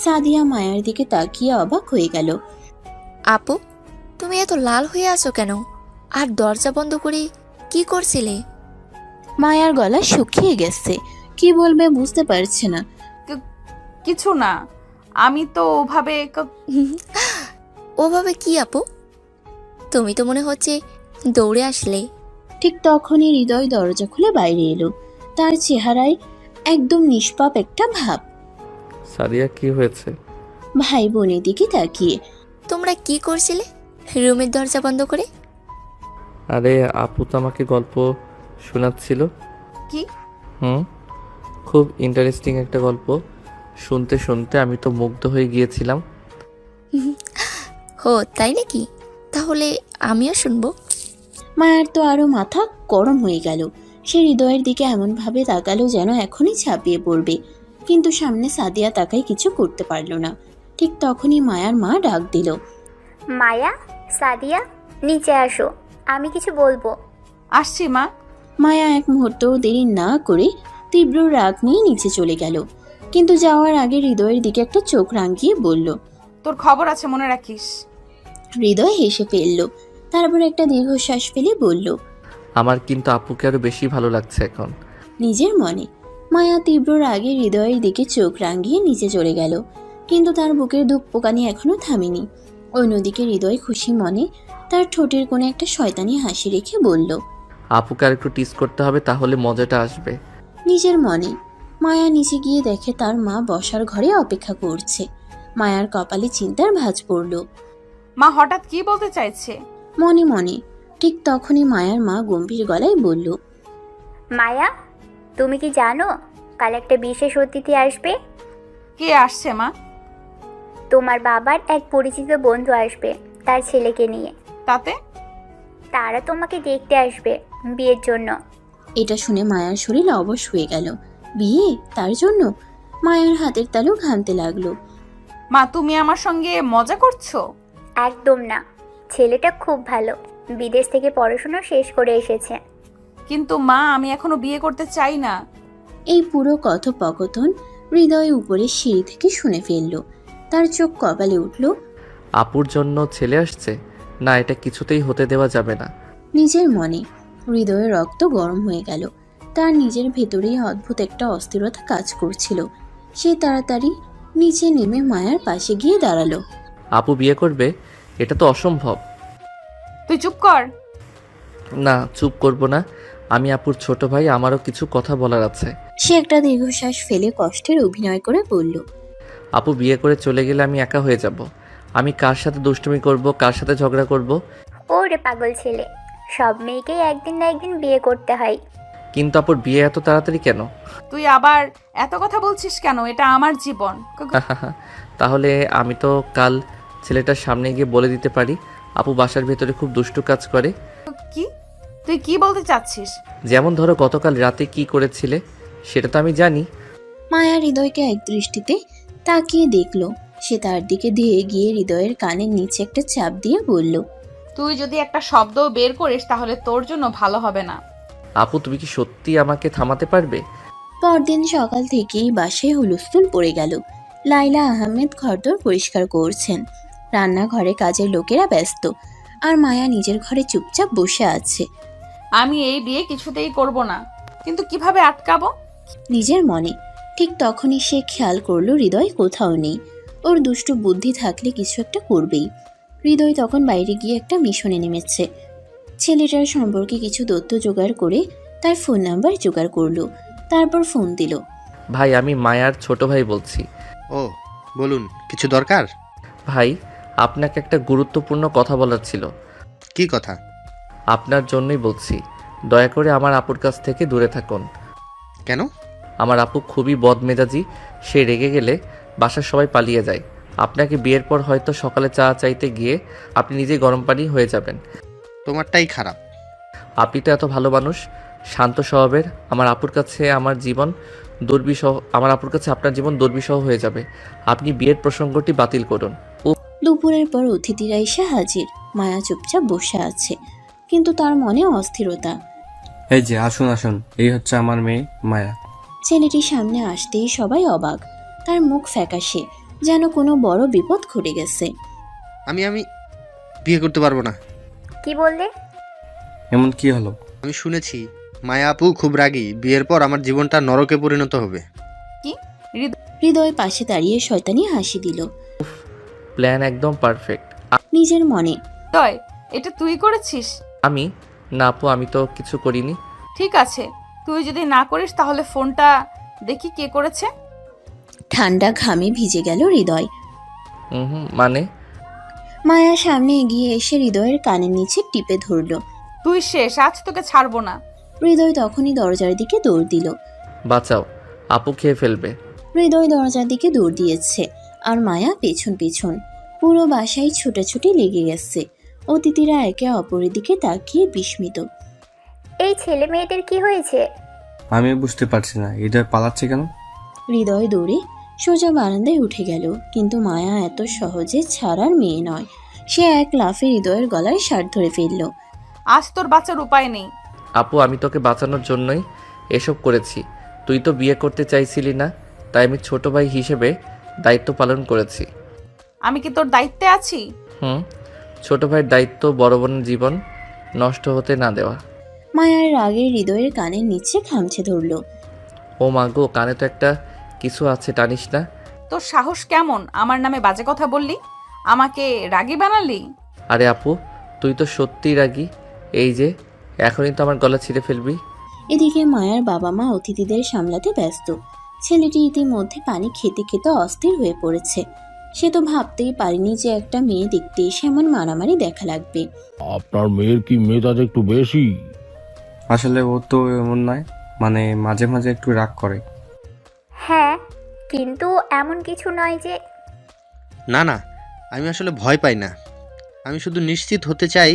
সাদিয়া মায়ার দিকে তাকিয়ে অবাক হয়ে গেল। আপু, তুমি এত লাল হয়ে আছো কেন? আর দরজা বন্ধ করে কি করছিলে? মায়ার গলা শুকিয়ে গেছে, কি বলবে বুঝতে পারছে না। কিছু না, আমি তো ওভাবে ওভাবে কি আপু? তুমি তো মনে হচ্ছে দৌড়ে আসলে। ঠিক তখনই হৃদয় দরজা খুলে বাইরে এলো। তার চেহারায় একদম নিষ্পাপ একটা ভাব। সাদিয়া, কি হয়েছে? ভাই বোনের দিকে তাকিয়ে। তোমরা কি করছিলে রুমের দরজা বন্ধ করে? আরে আপু তো আমাকে গল্প শোনাচ্ছিল। কি? খুব ইন্টারেস্টিং একটা গল্প। শুনতে শুনতে আমি তো মুগ্ধ হয়ে গিয়েছিলাম। হো, তাই নাকি? তাহলে আমিও শুনবো। মায়ার তো আরো মাথা গরম হয়ে গেল। সে হৃদয়ের দিকে এমন ভাবে তাকালো যেন এখনই ছাপিয়ে পড়বে, কিন্তু সামনে সাদিয়া তাকাই কিছু করতে পারল না। ঠিক তখনই মায়ার মা ডাক দিল। মায়া, সাদিয়া, নিচে আসো, আমি কিছু বলবো। আসছি মা। মায়া এক মুহূর্তও দেরি না করে তীব্র রাগ নিয়ে নিচে চলে গেল, কিন্তু যাওয়ার আগে হৃদয়ের দিকে একটা চোখ রাঙিয়ে বলল, তোর খবর আছে, মনে রাখিস। হৃদয় হেসে ফেলল, তারপর একটা দীর্ঘশ্বাস ফেলে বলল, আমার কিন্তু আপুকে আরো বেশি ভালো লাগছে এখন। নিজের মনে। মায়া তীব্র রাগে হৃদয়ের দিকে চোখ রাঙিয়ে নিচে চলে গেল, কিন্তু তার বুকের ধুকপোকানি এখনো থামেনি। অন্যদিকে হৃদয় খুশি মনে তার ঠোঁটের কোণে একটা শয়তানি হাসি রেখে বলল, আপুকে আর একটু টিস করতে হবে, তাহলে মজাটা আসবে। নিজের মনে। মায়া নিচে গিয়ে দেখে তার মা বসার ঘরে অপেক্ষা করছে। মায়ার কপালে চিন্তার ভাঁজ পড়ল। মা হঠাৎ কি বলতে চাইছে? মনে মনে। ঠিক তখনই মায়ার মা গম্ভীর গলায় বলল, মায়া, তুমি কি জানো কাল একটা বিশেষ অতিথি আসবে? কে আসছে মা? তোমার বাবার এক পরিচিত বন্ধু আসবে তার ছেলেকে নিয়ে। তাতে? তারা তোমাকে দেখতে আসবে বিয়ের জন্য। এটা শুনে মায়ার শরীর অবশ হয়ে গেল। বিয়ে? তার জন্য? মায়ার হাতের তালু ঘামতে লাগলো। মা, তুমি আমার সঙ্গে মজা করছো? একদম না, ছেলেটা খুব ভালো, বিদেশ থেকে পড়াশোনা শেষ করে এসেছে। কিন্তু মা, আমি এখনো বিয়ে করতে চাই না। এই পুরো কথোপকথন হৃদয় উপরে সিঁড়ি থেকে শুনে ফেলল। তার চোখ কপালে উঠল। আপুর জন্য ছেলে আসছে? না, এটা কিছুতেই হতে দেওয়া যাবে না। নিজের মনে। হৃদয়ের রক্ত গরম হয়ে গেল। তার নিজের ভেতরেই অদ্ভুত একটা অস্থিরতা কাজ করছিল। সে তাড়াতাড়ি নিচে নেমে মায়ার পাশে গিয়ে দাঁড়ালো। আপু বিয়ে করবে? এটা তো অসম্ভব। তুই চুপ কর। না, চুপ করব না। আমি আপুর ছোট ভাই, আমারও কিছু কথা বলার আছে। সে একটা দীর্ঘশ্বাস ফেলে কষ্টের অভিনয় করে বলল, আপু বিয়ে করে চলে গেলে আমি একা হয়ে যাব। আমি কার সাথে দুষ্টুমি করব, কার সাথে ঝগড়া করব? ওরে পাগল ছেলে, সব মেয়েকেই একদিন না একদিন বিয়ে করতে হয়। কিন্তু আপুর বিয়ে এত তাড়াতাড়ি কেন? তুই আবার এত কথা বলছিস কেন? এটা আমার জীবন। তাহলে আমি তো কাল ছেলেটার সামনে গিয়ে বলে দিতে পারি আপু বাসার ভেতরে খুব দুষ্টু কাজ করে। কি তুই কি বলতে চাচ্ছিস? যেমন ধরো গতকাল রাতে কি করেছিলে সেটা তো আমি জানি। মায়া হৃদয়কে এক দৃষ্টিতে তাকিয়ে দেখল। সে তার দিকে ধেয়ে গিয়ে হৃদয়ের কানের নিচে একটা চাপ দিয়ে বলল, তুই যদি একটা শব্দ বের করিস তাহলে তোর জন্য ভালো হবে না। আপু তুমি কি সত্যি আমাকে থামাতে পারবে? পরদিন সকাল থেকেই বাসায় হুলস্থুল পড়ে গেল। লাইলা আহমেদ ঘরদোর পরিষ্কার করছেন, রান্নাঘরে কাজের লোকেরা ব্যস্ত, আর মায়া নিজের ঘরে চুপচাপ বসে আছে। আমি এই বিয়ে কিছুতেই করব না, কিন্তু কিভাবে আটকাবো? নিজের মনে। ঠিক তখনই সে খেয়াল করলো হৃদয় কোথাও নেই। ওর দুষ্টু বুদ্ধি থাকলে কিছু একটা করবেই। হৃদয় তখন বাইরে গিয়ে একটা মিশনে নেমেছে। ছেলেটার সম্পর্কে কিছু তথ্য জোগাড় করে তার ফোন নাম্বার জোগাড় করলো, তারপর ফোন দিল। ভাই আমি মায়ার ছোট ভাই বলছি। ও বলুন, কিছু দরকার? ভাই আপনাকে একটা গুরুত্বপূর্ণ কথা বলার ছিল। কি কথা? আপনার জন্যই বলছি, দয়া করে আমার আপুর কাছ থেকে দূরে থাকুন। কেন? আমার আপু খুবই বদমেজাজি, সে রেগে গেলে বাসার সবাই পালিয়ে যায়। আপনাকে বিয়ের পর হয়তো সকালে চা চাইতে গিয়ে আপনি নিজে গরম পানি হয়ে যাবেন। তোমারটাই খারাপ। আপনি তো এত ভালো মানুষ, শান্ত স্বভাবের। আমার আপুর কাছে আপনার জীবন দুর্বিষহ হয়ে যাবে। আপনি বিয়ের প্রসঙ্গটি বাতিল করুন। দুপুরের পর অতিথিরা এসে হাজির। মায়া চুপচাপ বসে আছে, কিন্তু তার মনে অস্থিরতা। এই যে আসুন আসুন, এই হচ্ছে আমার মেয়ে মায়া। ছেলেটি সামনে আসতেই সবাই অবাক। তার মুখ ফ্যাকাশে, যেন কোনো বড় বিপদ ঘটে গেছে। আমি বিয়ে করতে পারবো না। কি বললে? এমন কি হলো? আমি শুনেছি মায়া আপু খুব রাগী, বিয়ের পর আমার জীবনটা নরকে পরিণত হবে। কি? হৃদয় পাশে দাঁড়িয়ে শয়তানি হাসি দিল। প্ল্যান একদম পারফেক্ট। নিজের মনে, তয় এটা তুই করেছিস? আমি না আপু, আমি তো কিছু করিনি। ঠিক আছে, তুই যদি না করিস তাহলে ফোনটা দেখি কে করেছে। ঠান্ডা ঘামে ভিজে গেল হৃদয়। মানে? মায়া সামনে এগিয়ে এসে হৃদয়ের কানের নিচে টিপে ধরল। তুই শেষ, আজ তোকে ছাড়বো না। হৃদয় তখনই দরজার দিকে দৌড় দিল। বাঁচাও, আপু খেয়ে ফেলবে। হৃদয় দরজার দিকে দৌড় দিয়েছে, আর মায়া পেছন পেছন। পুরো বাসায় ছুটাছুটি লেগে গেছে। অতিথিরা একে অপরের দিকে তাকিয়ে বিস্মিত। এই ছেলে মেয়েদের কি হয়েছে? আমি বুঝতে পারছি না, হৃদয় পালাচ্ছে কেন? হৃদয় দৌড়ে সোজা বারান্দায় উঠে গেল, কিন্তু মায়া এত সহজে ছাড়ার মেয়ে নয়। সে এক লাফে হৃদয়ের গলায় শার্ট ধরে ফেলল। আজ তোর বাঁচার উপায় নেই। আপু আমি তোকে বাঁচানোর জন্যই এসব করেছি। তুই তো বিয়ে করতে চাইছিলি না, তাই আমি ছোট ভাই হিসেবে দায়িত্ব পালন করেছি। আমি কি তোর দায়িত্বে আছি? ছোট ভাইয়ের দায়িত্ব বড় বোনের জীবন নষ্ট হতে না দেওয়া। মায়ার রাগে হৃদয়ের কানের নিচে খামচে ধরল। ও মা গো, কানে তো একটা কিছু আছে, টানিস না। তোর সাহস কেমন আমার নামে বাজে কথা বললি? আমাকে রাগী বানালি? আরে আপু, তুই তো সত্যিই রাগী। এই যে এখনই তো আমার গলা ছিঁড়ে ফেলবি। এদিকে মায়ার বাবা মা অতিথিদের সামলাতে ব্যস্ত। ছেলেটি ইতিমধ্যে পানি খেতে খেতে অস্থির হয়ে পড়েছে। সে তো ভাবতেই পারেনি যে একটা মেয়ে দেখতে এসে এমন মারামারি দেখা লাগবে। আপনার মেয়ের কি মেজাজ একটু বেশি? আসলে ও তো এমন নয়, মানে মাঝে মাঝে একটু রাগ করে। হ্যাঁ, কিন্তু এমন কিছু নয় যে। না না, আমি আসলে ভয় পাই না। আমি শুধু নিশ্চিত হতে চাই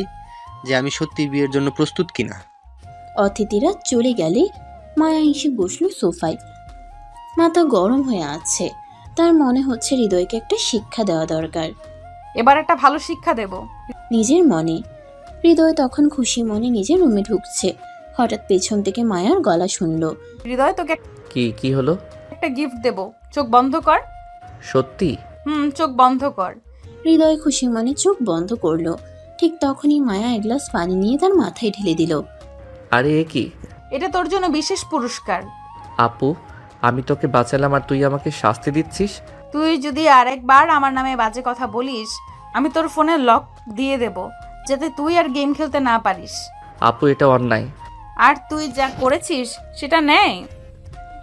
যে আমি সত্যি বিয়ের জন্য প্রস্তুত কিনা। অতিথিরা চলে গেলে মায়া এসে বসলো সোফায়। মাথা গরম হয়ে আছে। তার মনে হচ্ছে হৃদয়কে একটা শিক্ষা দেওয়া দরকার। এবার একটা ভালো শিক্ষা দেব। নিজের মনে। হৃদয় তখন খুশি মনে নিজের রুমে ঢুকছে। হঠাৎ পেছন থেকে মায়ার গলা শুনলো। হৃদয়, তোকে কি হলো? একটা গিফট দেব, চোখ বন্ধ কর। সত্যি? চোখ বন্ধ কর। হৃদয় খুশি মনে চোখ বন্ধ করলো। ঠিক তখনই মায়া এক গ্লাস পানি নিয়ে তার মাথায় ঢেলে দিল। আরে এ কি? এটা তোর জন্য বিশেষ পুরস্কার। আপু আমি তোকে বাঁচালাম আর তুই আমাকে শাস্তি দিচ্ছিস? তুই যদি আরেকবার আমার নামে বাজে কথা বলিস, আমি তোর ফোনে লক দিয়ে দেব, যাতে তুই আর গেম খেলতে না পারিস। আপু এটা অন্যায়। আর তুই যা করেছিস সেটা নেই।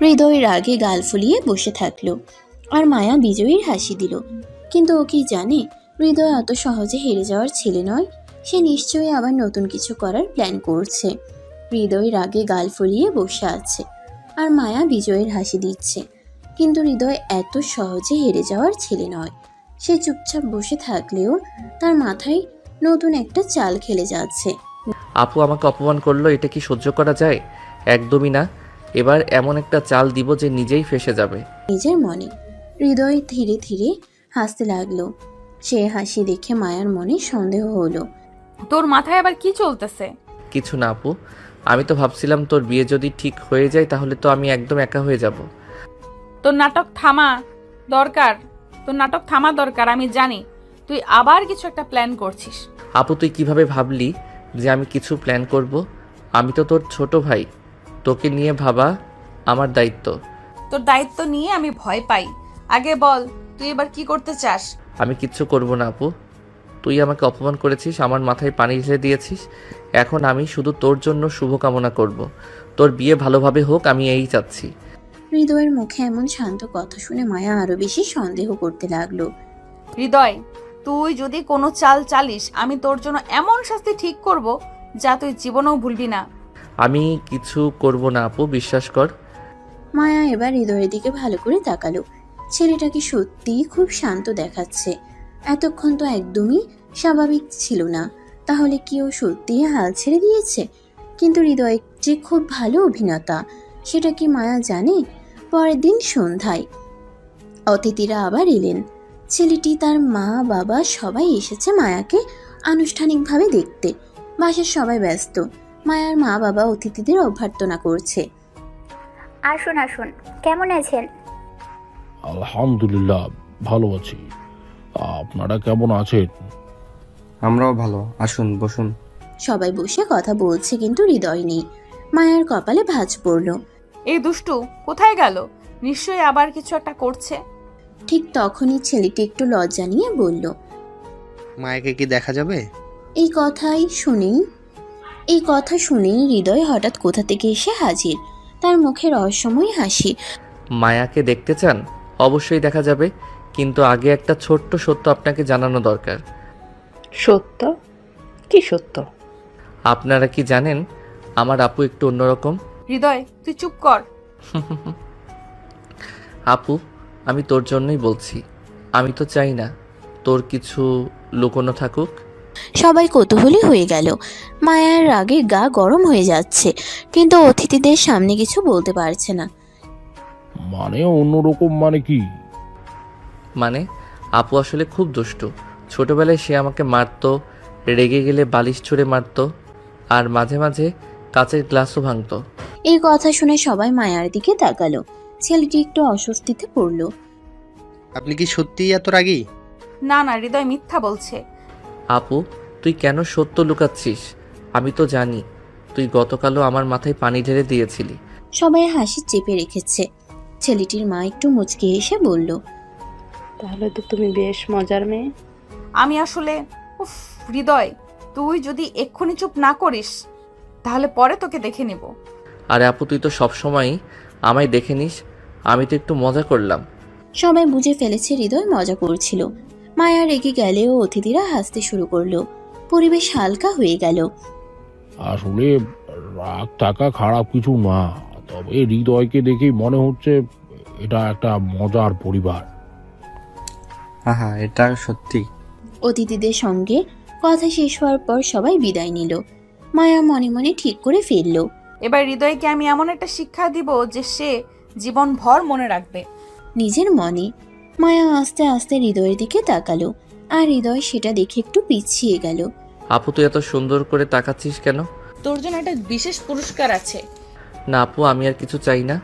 হৃদয় রাগে গাল ফুলিয়ে বসে থাকলো, আর মায়া বিজয়ীর হাসি দিল। কিন্তু ও কি জানে, হৃদয় অত সহজে হেরে যাওয়ার ছেলে নয়। সে নিশ্চয়ই আবার নতুন কিছু করার প্ল্যান করছে। হৃদয় রাগে গাল ফুলিয়ে বসে আছে, আর মায়া বিজয়ের হাসি দিচ্ছে। কিন্তু হৃদয় এত সহজে হেরে যাওয়ার ছেলে নয়। সে চুপচাপ বসে থাকলেও তার মাথায় নতুন একটা চাল খেলে যাচ্ছে। আপু আমাকে অপমান করলো, এটা কি সহ্য করা যায়? একদমই না। এবার এমন একটা চাল দিব যে নিজেই ফেঁসে যাবে। নিজের মনে হৃদয় ধীরে ধীরে হাসতে লাগলো। সে হাসি দেখে মায়ার মনে সন্দেহ হলো। তোর মাথায় আবার কি চলতেছে? কিছু না আপু, আমি তো ভাবছিলাম তোর বিয়ে যদি ঠিক হয়ে যায় তাহলে তো আমি একদম একা হয়ে যাব। তোর নাটক থামা দরকার। আমি জানি তুই আবার কিছু একটা প্ল্যান করছিস। আপু তুই কিভাবে ভাবলি যে আমি কিছু প্ল্যান করব? আমি তো তোর ছোট ভাই, তোকে নিয়ে ভাবা আমার দায়িত্ব। তোর দায়িত্ব নিয়ে আমি ভয় পাই। আগে বল তুই এবার কি করতে চাস? আমি কিচ্ছু করব না আপু। তুই আমাকে অপমান করেছিস, আমার মাথায় পানি ঢেলে দিয়েছিস। এখন আমি শুধু তোর জন্য শুভকামনা করব। তোর বিয়ে ভালোভাবে হোক, আমি এই চাচ্ছি। হৃদয়ের মুখে এমন শান্ত কথা শুনে মায়া আরো বেশি সন্দেহ করতে লাগলো। হৃদয়, তুই যদি কোনো চাল চালিস আমি তোর জন্য এমন শাস্তি ঠিক করব যা তুই জীবনেও ভুলবি না। আমি কিছু করব না আপু, বিশ্বাস কর। মায়া এবার হৃদয়ের দিকে ভালো করে তাকালো। ছেলেটাকে সত্যিই খুব শান্ত দেখাচ্ছে। এতক্ষণ তো একদমই স্বাভাবিক ছিল না। তাহলে কি ও সত্যিই হাল ছেড়ে দিয়েছে? কিন্তু হৃদয় যে খুব ভালো অভিনেতা সেটা কি মায়া জানে? পরের দিন সন্ধ্যায় অতিথিরা আবার এলেন। ছেলেটি, তার মা বাবা সবাই এসেছে মায়াকে আনুষ্ঠানিকভাবে দেখতে। বাসার সবাই ব্যস্ত। মায়ার মা বাবা অতিথিদের অভ্যর্থনা করছে। আসুন আসুন, কেমন আছেন? আলহামদুলিল্লাহ, ভালো আছি। আপনারা কেমন আছেন? আমরাও ভালো, আসুন বসুন। সবাই বসে কথা বলছে কিন্তু হৃদয় নেই। মায়ার কপালে ভাঁজ পড়ল। এই দুষ্টু কোথায় গেল? নিশ্চয়ই আবার কিছু একটা করছে। ঠিক তখনই ছেলেটি একটু লজ্জা নিয়ে বলল, মায়াকে কি দেখা যাবে? এই কথা শুনেই হৃদয় হঠাৎ কোথা থেকে এসে হাজির। তার মুখে রহস্যময় হাসি। মায়াকে দেখতে চান? অবশ্যই দেখা যাবে, কিন্তু আগে একটা ছোট্ট সত্য আপনাকে জানানো দরকার। সত্য? কি সত্য? আপনারা কি জানেন আমার আপু একটু অন্যরকম? হৃদয় তুই চুপ কর। আপু, আমি তোর জন্যই বলছি। আমি তো চাই না তোর কিছু লুকোনো থাকুক। সবাই কৌতূহলী হয়ে গেল। মায়ার রাগে গা গরম হয়ে যাচ্ছে, কিন্তু অতিথিদের সামনে কিছু বলতে পারছে না। মানে অন্যরকম মানে কি? মানে আপু আসলে খুব দুষ্টু। ছোটবেলায় সে আমাকে মারতো, রেগে গেলে বালিশ ছুঁড়ে মারতো, আর মাঝে মাঝে কাচের গ্লাসও ভাঙতো। এই কথা শুনে সবাই মায়ার দিকে তাকালো। ছেলেটি একটু অস্বস্তিতে পড়ল। আপনি কি সত্যিই এত রাগী? না না, হৃদয় মিথ্যা বলছে। আপু তুই কেন সত্য লুকাচ্ছিস? আমি তো জানি তুই গতকালও আমার মাথায় পানি ঢেলে দিয়েছিলি। সবাই হাসি চেপে রেখেছে। ছেলেটির মা একটু মুচকি এসে বলল, তাহলে তো তুমি বেশ মজার মেয়ে। আমি আসলে হৃদয়, তুই যদি এক্ষুনি চুপ না করিস তাহলে পরে তোকে দেখে নিব। আরে আপু তুই তো সবসময়ই আমায় দেখে নিস, আমি তো একটু মজা করলাম। সবাই বুঝে ফেলেছে হৃদয় মজা করছিল। মায়া রেগে গেলেও অতিথিরা হাসতে শুরু করলো। পরিবেশ হালকা হয়ে গেল। আসলে রাগ থাকা খারাপ কিছু না, তবে হৃদয়কে দেখেই মনে হচ্ছে এটা একটা মজার পরিবার। হ্যাঁ, এটা সত্যি। অতিথিদের সঙ্গে কথা শেষ হওয়ার পর সবাই বিদায় নিল। মায়া মনে মনে ঠিক করে ফেলল, এবার হৃদয়কে আমি এমন একটা শিক্ষা দিব যে সে জীবন ভর মনে রাখবে। নিজের মনে মায়া আস্তে আস্তে হৃদয়ের দিকে তাকালো, আর হৃদয় সেটা দেখে একটু পিছিয়ে গেল। আপু তুই এত সুন্দর করে তাকাচ্ছিস কেন? তোর জন্য একটা বিশেষ পুরস্কার আছে। না আপু, আমি আর কিছু চাই না,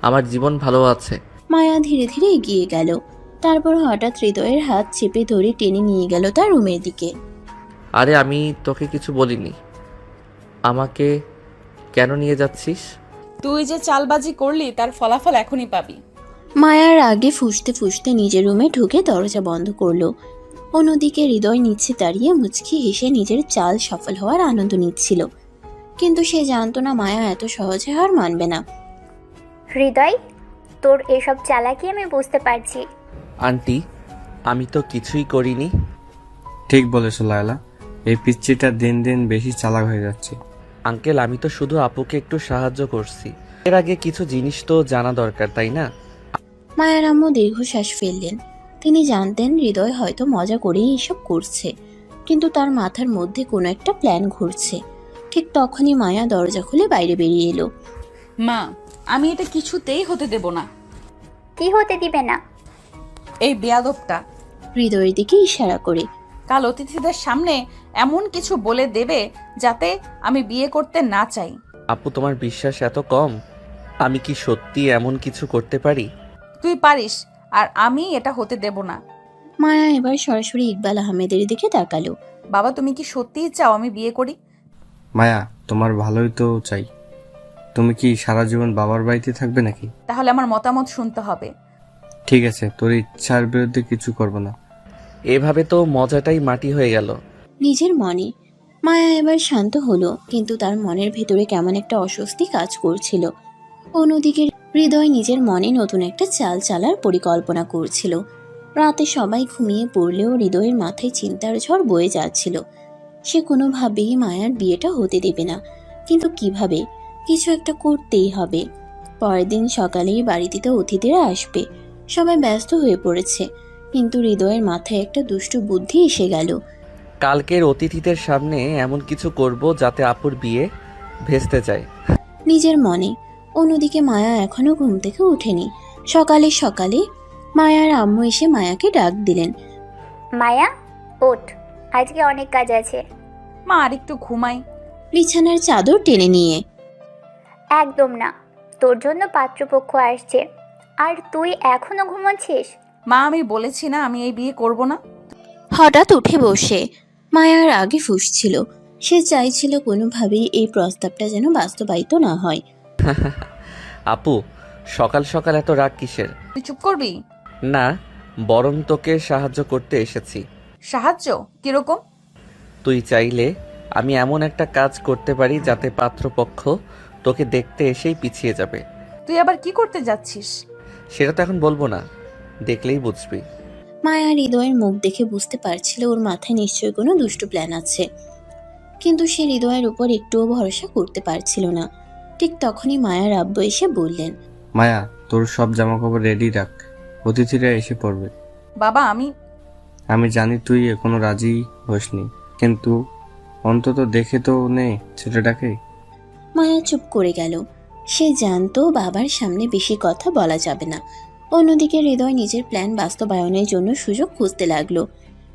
আমার জীবন ভালো আছে। মায়া ধীরে ধীরে এগিয়ে গেল। তারপর হঠাৎ হৃদয়ের হাত চেপে ধরে টেনে নিয়ে গেল তার রুমের দিকে। আরে আমি তোকে কিছু বলিনি, আমাকে কেন নিয়ে যাচ্ছিস? তুই যে চালবাজি করলি তার ফলাফল এখনই পাবি। মায়ার আগে ফুঁসতে ফুঁসতে নিজের রুমে ঢুকে দরজা বন্ধ করলো। অন্যদিকে হৃদয় নিচে দাঁড়িয়ে মুচকি হেসে নিজের চাল সফল হওয়ার আনন্দ নিচ্ছিল। কিন্তু সে জানতো না মায়া এত সহজে হার মানবে না। হৃদয়, তোর এসব চালাকি আমি বুঝতে পারছি। আন্টি, আমি তো কিছুই করিনি। ঠিক বলেছো লায়লা, এই পিচ্চিটা দিন দিন বেশি চালাক হয়ে যাচ্ছে। আঙ্কেল, আমি তো শুধু আপুকে একটু সাহায্য করছি। এর আগে কিছু জিনিস তো জানা দরকার, তাই না? মায়ার আম্মু দীর্ঘশ্বাস ফেললেন। তিনি জানতেন হৃদয় হয়তো মজা করেই এসব করছে। কিন্তু তার মাথার মধ্যে কোনো একটা প্ল্যান ঘুরছে। ঠিক তখনই মায়া দরজা খুলে বাইরে বেরিয়ে এলো। মা, আমি এটা কিছুতেই হতে দেব না। কি হতে দিবে না? এই বেয়াদবটা হৃদয়ের দিকে ইশারা করে। কাল অতিথিদের সামনে এমন কিছু বলে দেবে যাতে আমি বিয়ে করতে না চাই। আপু, তোমার বিশ্বাস এত কম? আমি কি সত্যি এমন কিছু করতে পারি? তুই পারিস, আর আমি এটা হতে দেব না। মায়া এবার সরাসরি ইকবাল আহমেদের দিকে তাকালো। বাবা, তুমি কি সত্যিই চাও আমি বিয়ে করি? মায়া, তোমার ভালোই তো চাই। তুমি কি সারা জীবন বাবার বাড়িতে থাকবে নাকি? তাহলে আমার মতামত শুনতে হবে। ঠিক আছে, তোর ইচ্ছার বিরুদ্ধে কিছু করব না। এভাবে তো মজাটাই মাটি হয়ে গেল। নিজের মনে মায়া এবার শান্ত হলো, কিন্তু তার মনের ভেতরে কেমন একটা অস্বস্তি কাজ করছিল। অন্যদিকে হৃদয় নিজের মনে নতুন একটা চাল চালার পরিকল্পনা করছিল। রাতে সবাই ঘুমিয়ে পড়লেও হৃদয়ের মাথায় চিন্তার ঝড় বয়ে যাচ্ছিল। সে কোনোভাবেই মায়ার বিয়েটা হতে দেবে না, কিন্তু কিভাবে? কিছু একটা করতেই হবে। পরের দিন সকালেই বাড়িতে অতিথিরা আসবে। সবাই ব্যস্ত হয়ে পড়েছে, কিন্তু হৃদয়ের মাথায় একটা দুষ্টু বুদ্ধি এসে গেল। কালকের অতিথিদের সামনে এমন কিছু করব যাতে আপুর বিয়ে ভেস্তে যায়। নিজের মনে। অন্যদিকে মায়া এখনো ঘুম থেকে ওঠেনি। সকালে সকালে মায়ার আম্মু এসে মায়াকে ডাক দিলেন। মায়া, ওঠ, আজকে অনেক কাজ আছে। মা, আর একটু ঘুমাই। বিছানার চাদর টেনে নিয়ে। একদম না, তোর জন্য পাত্রপক্ষ আসছে, আর তুই এখনো ঘুমাচ্ছিস? মা, আমি বলেছি না আমি এই বিয়ে করব না। হঠাৎ উঠে বসে মায়ার আগে ফুঁসছিল। সে চাইছিল কোনোভাবেই এই প্রস্তাবটা যেন বাস্তবায়িত না হয়। আপু, সকাল সকাল এত রাগ কিসের? তুই চুপ করবি? না, বরং তোকে সাহায্য করতে এসেছি। সাহায্য? কিরকম? তুই চাইলে আমি এমন একটা কাজ করতে পারি যাতে পাত্রপক্ষ তোকে দেখতে এসেই পিছিয়ে যাবে। তুই আবার কি করতে যাচ্ছিস? সেটা তো এখন বলবো না, দেখলেই বুঝবি। মায়া হৃদয়ের মুখ দেখে বুঝতে পারছিল ওর মাথায় নিশ্চয়ই কোনো দুষ্টু প্ল্যান আছে, কিন্তু সে হৃদয়ের উপর একটুও ভরসা করতে পারছিল না। ঠিক তখনই মায়ার আব্বু এসে বললেন, মায়া, তোর সব জামাকাপড় রেডি রাখ, অতিথিরা এসে পড়বে। বাবা, আমি জানি তুই এখনো রাজি হসনি, কিন্তু অন্তত দেখে তো নে ছেলেটাকে। মায়া চুপ করে গেল। সে জানতো বাবার সামনে বেশি কথা বলা যাবে না। অন্যদিকে হৃদয় নিজের প্ল্যান বাস্তবায়নের জন্য সুযোগ খুঁজতে লাগলো।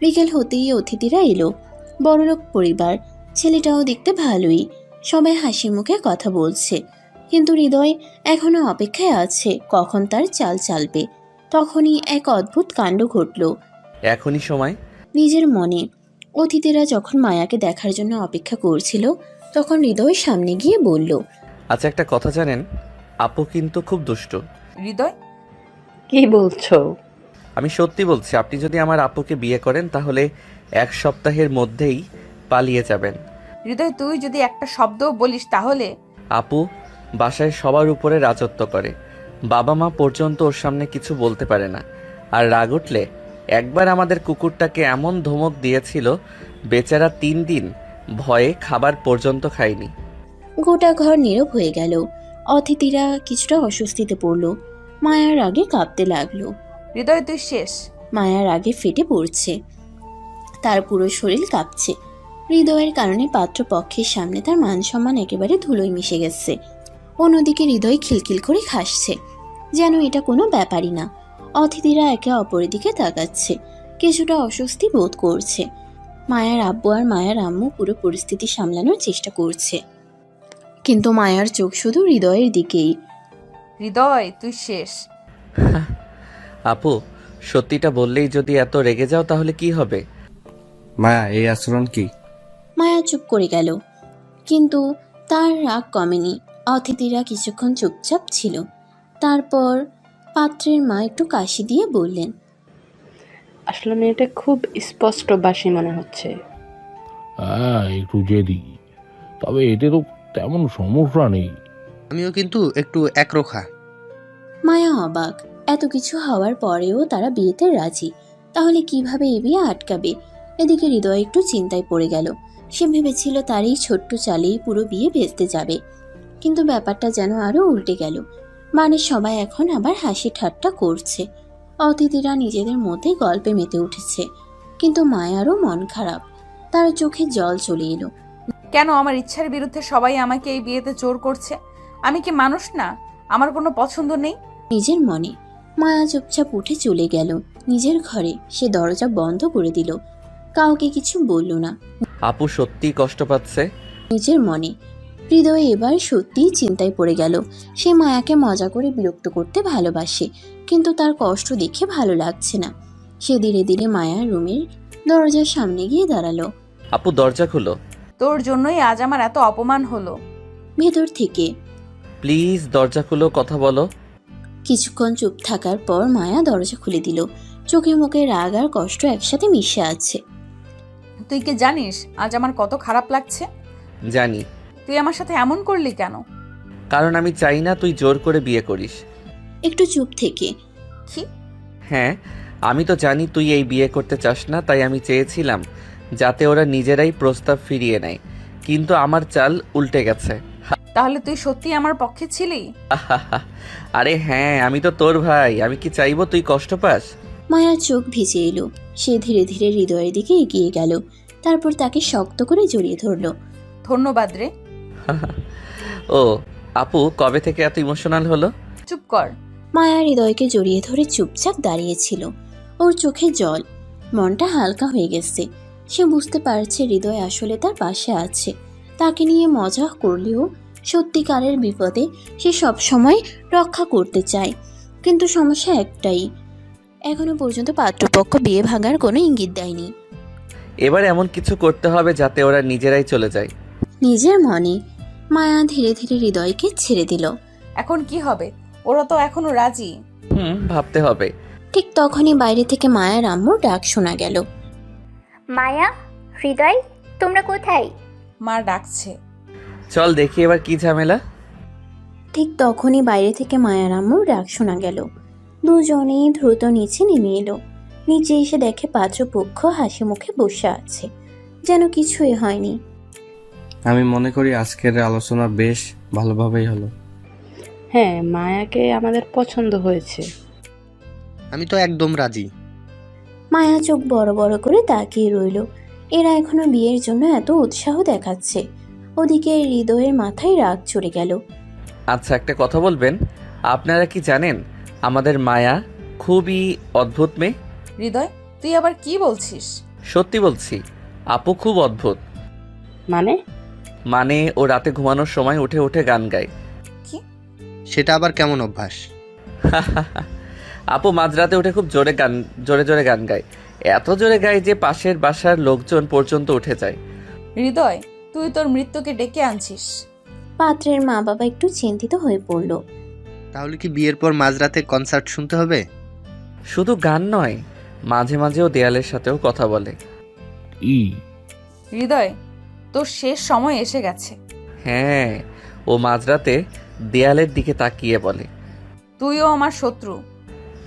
বিকেল হতেই অতিথিরা এলো। বড়লোক পরিবার, ছেলেটাও দেখতে ভালোই। সবাই হাসি মুখে কথা বলছে, কিন্তু হৃদয় এখনো অপেক্ষায় আছে কখন তার চাল চালবে। তখনই এক অদ্ভুত কাণ্ড ঘটল। এখনই সময়? নিজের মনে। অতিথিরা যখন মায়াকে দেখার জন্য অপেক্ষা করছিল, তখন হৃদয় সামনে গিয়ে বলল, আচ্ছা, একটা কথা জানেন, আপু কিন্তু খুব দুষ্ট। হৃদয়, কি বলছো? আমি সত্যি বলছি, আপনি যদি আমার আপুকে বিয়ে করেন তাহলে 1 সপ্তাহের মধ্যেই পালিয়ে যাবেন। হৃদয়, তুই যদি একটা শব্দও বলিস তাহলে। আপু বাসায় সবার উপরে রাজত্ব করে, বাবা মা পর্যন্ত ওর সামনে কিছু বলতে পারে না। আর রাগ উঠলে একবার আমাদের কুকুরটাকে এমন ধমক দিয়েছিল, বেচারা 3 দিন ভয়ে খাবার পর্যন্ত খায়নি। গোটা ঘর নীরব হয়ে গেল। অতিথিরা কিছুটা অস্বস্তিতে পড়ল। মায়ার আগে কাঁপতে লাগলো। হৃদয়, তুই শেষ। মায়ার আগে ফেটে পড়ছে, তার পুরো শরীর কাঁপছে। হৃদয়ের কারণে পাত্রপক্ষের সামনে তার মান সম্মান একেবারে ধুলোয় মিশে গেছে। অন্যদিকে হৃদয় খিলখিল করে হাসছে, যেন এটা কোনো ব্যাপারই না। অতিথিরা একে অপরের দিকে তাকাচ্ছে, কিছুটা অস্বস্তি বোধ করছে। মায়ার আব্বু আর মায়ার আম্মু পুরো পরিস্থিতি সামলানোর চেষ্টা করছে, কিন্তু মায়ার চোখ শুধু হৃদয়ের দিকেই। হৃদয়, তুই শেষ। আপু, সত্যিটা বললেই যদি এত রেগে যাও তাহলে কি হবে? মায়া, এই আচরণ কি? মায়া চুপ করে গেল, কিন্তু তার রাগ কমেনি। অতিথিরা কিছুক্ষণ চুপচাপ ছিল। তারপর পাত্রের মা একটু কাশি দিয়ে বললেন, আসলে মেয়েটা খুব স্পষ্ট বাসি মনে হচ্ছে। হ্যাঁ, একটু জেদি, তবে এতে তো তেমন সমস্যা নেই। আমিও কিন্তু একটু একরোখা। মায়া অবাক। এত কিছু হওয়ার পরেও তারা বিয়েতে রাজি, তাহলে কিভাবে এ বিয়ে আটকাবে? এদিকে হৃদয় একটু চিন্তায় পড়ে গেল। সে ভেবেছিল তার এই ছোট্ট চালেই পুরো বিয়ে ভেস্তে যাবে, কিন্তু ব্যাপারটা যেন আরো উল্টে গেল। মানে সবাই এখন আবার হাসি ঠাট্টা করছে, অতিথিরা নিজেদের মধ্যে গল্পে মেতে উঠেছে, কিন্তু মায়ারও মন খারাপ। তার চোখে জল চলে এলো। কেন আমার ইচ্ছার বিরুদ্ধে সবাই আমাকে এই বিয়েতে জোর করছে? আমি কি মানুষ না? আমার কোনো পছন্দ নেই? নিজের মনে মায়া চুপচাপ উঠে চলে গেল নিজের ঘরে। সে দরজা বন্ধ করে দিল, কাউকে কিছু বলল না। আপু সত্যি কষ্ট পাচ্ছে। নিজের মনে হৃদয় এবার সত্যিই চিন্তায় পড়ে গেল। সে মায়াকে মজা করে বিরক্ত করতে ভালোবাসে, কিন্তু তার কষ্ট দেখে ভালো লাগছে না। সে ধীরে ধীরে মায়ার রুমের দরজার সামনে গিয়ে দাঁড়ালো। আপু দরজা খুলো। তোর জন্যই আজ আমার এত অপমান হলো। ভেতর থেকে প্লিজ দরজা খুলো, কথা বলো। কিছুক্ষণ চুপ থাকার পর মায়া দরজা খুলে দিল। চোখে মুখে রাগ আর কষ্ট একসাথে মিশে আছে। তুই কি জানিস আজ আমার কত খারাপ লাগছে? জানি। তুই আমার সাথে এমন করলি কেন? কারণ আমি চাই না তুই জোর করে বিয়ে করিস। একটু চুপ থেকে কি? হ্যাঁ, আমি তো জানি তুই এই বিয়ে করতে চাস না, তাই আমি চেয়েছিলাম যাতে ওরা নিজেরাই প্রস্তাব ফিরিয়ে নেয়, কিন্তু আমার চাল উল্টে গেছে। তাহলে তুই সত্যি আমার পক্ষে ছিলি? আরে হ্যাঁ, আমি তো তোর ভাই, আমি কি চাইবো তুই কষ্ট পাস? মায়ার চোখ ভিজে এলো। সে ধীরে ধীরে হৃদয়ের দিকে এগিয়ে গেল, তারপর তাকে শক্ত করে জড়িয়ে ধরল। ধন্যবাদ রে। ও আপু কবে থেকে এত ইমোশনাল হলো? চুপ কর। মায়া হৃদয়কে জড়িয়ে ধরে চুপচাপ দাঁড়িয়েছিল। ওর চোখে জল, মনটা হালকা হয়ে গেছে। সে বুঝতে পারছে হৃদয় আসলে তার পাশে আছে। তাকে নিয়ে মজা করলেও সত্যিকারের বিপদে সে সব সময় রক্ষা করতে চায়। কিন্তু সমস্যা একটাই, এখনো পর্যন্ত পাত্রপক্ষ বিয়ে ভাঙার কোনো ইঙ্গিত দেয়নি। এবার এমন কিছু করতে হবে যাতে ওরা নিজেরাই চলে যায়। নিজের মনে মায়া ধীরে ধীরে হৃদয়কে ছেড়ে দিল। এখন কি হবে? ওরা তো এখনো রাজি। ভাবতে হবে। ঠিক তখনই বাইরে থেকে মায়ার আম্মুর ডাক শোনা গেল। মায়া, হৃদয়, তোমরা কোথায়? মা ডাকছে। চল দেখি এবার কি ঝামেলা। ঠিক তখনই বাইরে থেকে মায়ার আম্মুর ডাক শোনা গেল। দুজনেই দ্রুত নিচে নেমে এলো। নিচে এসে দেখে পাত্রপক্ষ হাসি মুখে বসে আছে, যেন কিছুই হয়নি। আমি মনে করি আজকের আলোচনা বেশ ভালোভাবেই হলো। হ্যাঁ, মায়াকে আমাদের পছন্দ হয়েছে। আমি তো একদম রাজি। মায়া চোখ বড় বড় করে তাকিয়ে রইল। এরা এখনো বিয়ের জন্য এত উৎসাহ দেখাচ্ছে, ওদিকে হৃদয়ের মাথায় রাগ চড়ে গেল। আচ্ছা একটা কথা বলবেন, আপনারা কি জানেন আমাদের মায়া খুবই অদ্ভুত মেয়ে? হৃদয়, তুই আবার কি বলছিস? সত্যি বলছি, আপু খুব অদ্ভুত। মানে ও রাতে ঘুমানোর সময় উঠে উঠে গান গায়। সেটা আবার কেমন অভ্যাস? আপু মাঝরাতে উঠে খুব জোরে জোরে গান গায়। এত জোরে গায় যে পাশের বাসার লোকজন পর্যন্ত উঠে যায়। হৃদয়, তুই তোর মৃত্যুকে ডেকে আনছিস। পাত্রের মা বাবা একটু চিন্তিত হয়ে পড়ল। তাহলে কি বিয়ের পর মাঝরাতে কনসার্ট শুনতে হবে? শুধু গান নয়, মাঝে মাঝেও দেয়ালের সাথেও কথা বলে। হৃদয়, তোর শেষ সময় এসে গেছে। হ্যাঁ, ও মাঝরাতে দেয়ালের দিকে তাকিয়ে বলে, তুইও আমার শত্রু।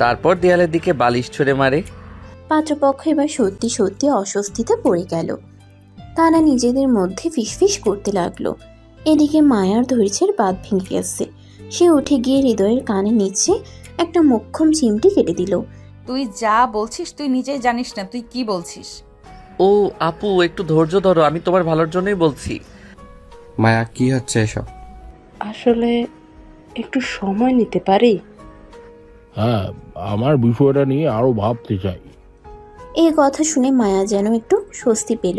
তারপর দেয়ালের দিকে বালিশ ছুঁড়ে মারে। পাত্রপক্ষ এবার সত্যি সত্যি অস্বস্তিতে পড়ে গেল। তারা নিজেদের মধ্যে ফিসফিস করতে লাগলো। এদিকে মায়ার ধৈর্যের বাঁধ ভেঙে গেছে। সে উঠে গিয়ে হৃদয়ের কানে নিচে একটা মোক্ষম চিমটি কেটে দিল। তুই যা বলছিস তুই নিজেই জানিস না তুই কি বলছিস। ও আপু একটু ধৈর্য ধরো, আমি তোমার ভালোর জন্যই বলছি। মায়া কি হচ্ছে এসব? আসলে একটু সময় নিতে পারি? হ্যাঁ, আমার বিষয়টা নিয়ে আরো ভাবতে চাই। এই কথা শুনে মায়া যেন একটু স্বস্তি পেল।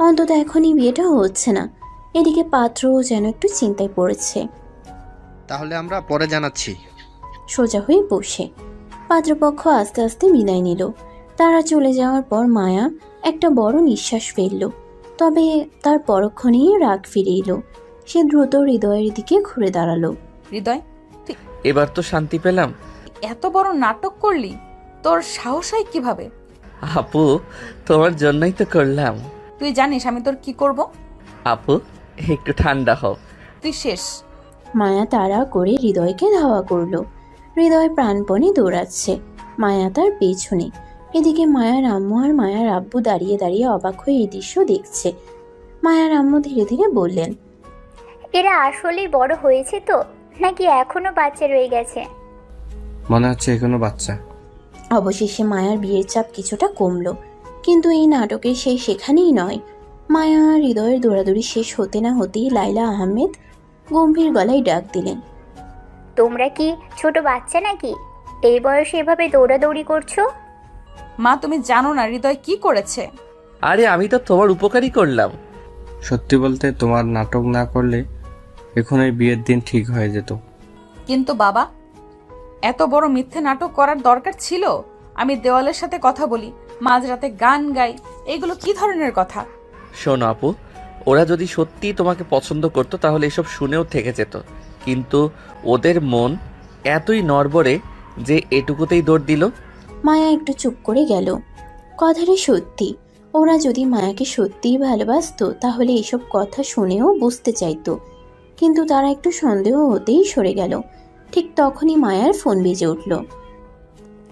অন্তত এখনই বিয়েটা হচ্ছে না। এদিকে পাত্রও যেন একটু চিন্তায় পড়েছে। তাহলে আমরা পরে জানাচ্ছি। সোজা হয়ে বসে পাত্রপক্ষ আস্তে আস্তে বিদায় নিল। তারা চলে যাওয়ার পর মায়া একটা বড় নিঃশ্বাস ফেলল। তবে তার পরক্ষণেই রাগ ফিরে এলো। সে দ্রুত হৃদয়ের দিকে ঘুরে দাঁড়ালো। হৃদয়, তুই এবার তো শান্তি পেলাম। এত বড় নাটক করলি, তোর সাহস হয় কিভাবে? আপু তোমার জন্যই তো করলাম। তুই জানিস আমি তোর কি করব? আপু একটু ঠান্ডা হও। তুই শেষ। মায়া তাড়া করে হৃদয়কে ধাওয়া করলো। হৃদয় প্রাণপণে দৌড়াচ্ছে, মায়া তার পেছনে। এদিকে মায়ার আম্মু আর মায়ার আব্বু দাঁড়িয়ে দাঁড়িয়ে অবাক হয়ে এই দৃশ্য দেখছে। মায়ার আম্মু ধীরে ধীরে বললেন, এরা আসলেই বড় হয়েছে তো, নাকি এখনো বাচ্চা রয়ে গেছে? মনে হচ্ছে এখনো বাচ্চা। অবশেষে মায়ার বিয়ের চাপ কিছুটা কমলো, কিন্তু এই নাটকে সেই সেখানেই নয়। মায়া আর হৃদয়ের দৌড়াদৌড়ি শেষ হতে না হতেই লাইলা আহমেদ গম্ভীর গলায় ডাক দিলেন, তোমরা কি ছোট বাচ্চা নাকি এই বয়সে এভাবে দৌড়াদৌড়ি করছো? মা, তুমি জানো না হৃদয় কি করেছে? আরে আমি তো তোমার উপকারই করলাম। সত্যি বলতে তোমার নাটক না করলে এখন এই বিয়ের দিন ঠিক হয়ে যেত। কিন্তু বাবা, এত বড় মিথ্যে নাটক করার দরকার ছিল? আমি দেওয়ালের সাথে কথা বলি, মাঝরাতে গান গাই, এগুলো কি ধরনের কথা? শোনো আপু, ওরা যদি সত্যিই তোমাকে পছন্দ করতো তাহলে এসব শুনেও থেকে যেত, কিন্তু ওদের মন এতই নড়বড়ে যে এটুকুতেই দৌড় দিল। মায়া একটু চুপ করে গেল। কথাটা সত্যি, ওরা যদি মায়াকে সত্যিই ভালোবাসতো তাহলে এসব কথা শুনেও বুঝতে চাইতো, কিন্তু তারা একটু সন্দেহ হতেই সরে গেল। ঠিক তখনই মায়ার ফোন বেজে উঠল।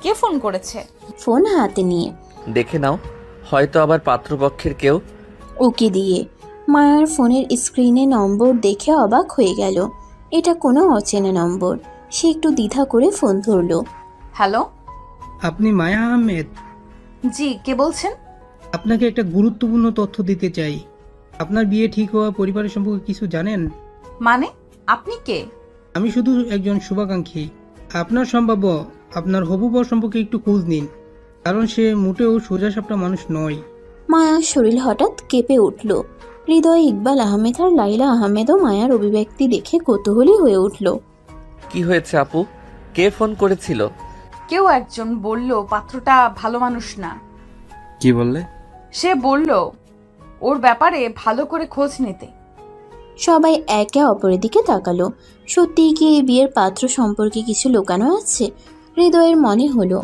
কে ফোন করেছে? ফোন হাতে নিয়ে, দেখে নাও, হয়তো আবার পাত্রপক্ষের কেউ। ওকে দিয়ে মায়ার ফোনের স্ক্রিনে নম্বর দেখে অবাক হয়ে গেল। এটা কোনো অচেনা নম্বর। সে একটু দ্বিধা করে ফোন ধরল। হ্যালো, আপনি মায়া আহমেদ? জি, কে বলছেন? আপনাকে একটা গুরুত্বপূর্ণ তথ্য দিতে চাই। আপনার বিয়ে ঠিক হওয়া পরিবারের সম্পর্কে কিছু জানেন? মানে আপনি কে? আমি শুধু একজন শুভাকাঙ্ক্ষী। আপনার সম্ভাব্য আপনার হবু বর সম্পর্কে একটু খোঁজ নিন, কারণ সে মোটেও সোজাসাপটা মানুষ নয়। মায়ার শরীর হঠাৎ কেঁপে উঠল। হৃদয়, ইকবাল আহমেদ আর লাইলা আহমেদও মায়ার অভিব্যক্তি দেখে কৌতূহলী হয়ে উঠল। কি হয়েছে আপু? কে ফোন করেছিল? কেউ একজন বলল পাত্রটা ভালো মানুষ না। কি বললে? সে বলল ওর ব্যাপারে ভালো করে খোঁজ নিতে। সবাই একে অপরের দিকে তাকালো। সত্যিই কি এই বিয়ের পাত্র সম্পর্কে কিছু লুকানো আছে? হৃদয়ের মনে হলো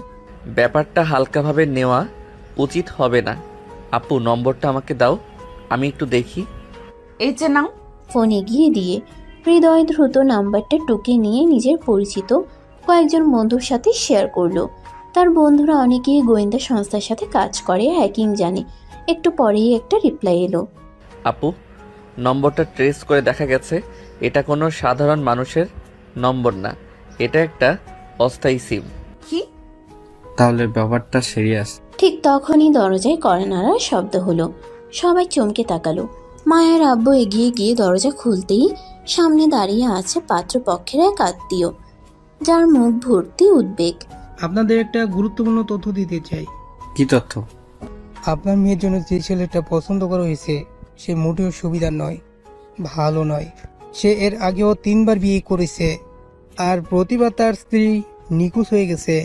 ব্যাপারটা হালকাভাবে নেওয়া উচিত হবে না। আপু, নম্বরটা আমাকে দাও, আমি একটু দেখি। এই যে নাও। ফোন এগিয়ে দিয়ে হৃদয় দ্রুত নাম্বারটা টুকে নিয়ে নিজের পরিচিত কয়েকজন বন্ধুর সাথে শেয়ার করলো। তার বন্ধুরা অনেকেই গোয়েন্দা সংস্থার সাথে কাজ করে, হ্যাকিং জানে। একটু পরেই একটা রিপ্লাই এলো। আপু, নম্বরটা ট্রেস করে দেখা গেছে এটা কোনো সাধারণ মানুষের নম্বর না, এটা একটা অস্থায়ী সিম। কি? তাহলে ব্যাপারটা সিরিয়াস। ঠিক তখনই দরজায় কড়া নাড়ার শব্দ হলো। সবাই চমকে তাকালো। মায়ের আব্বু এগিয়ে গিয়ে দরজা খুলতেই সামনে দাঁড়িয়ে আছে পাত্রপক্ষের এক আত্মীয়, যার মুখ ভর্তি উদ্বেগ। আপনাদের একটা গুরুত্বপূর্ণ তথ্য দিতে চাই। কি তথ্য? আপনার মেয়ের জন্য যে ছেলেটা পছন্দ করা হয়েছে সে মোটেও সুবিধার নয়, ভালো নয়। সে এর আগেও 3 বার বিয়ে করেছে, আর প্রতিবার তার স্ত্রী নিখোঁজ হয়ে গেছে।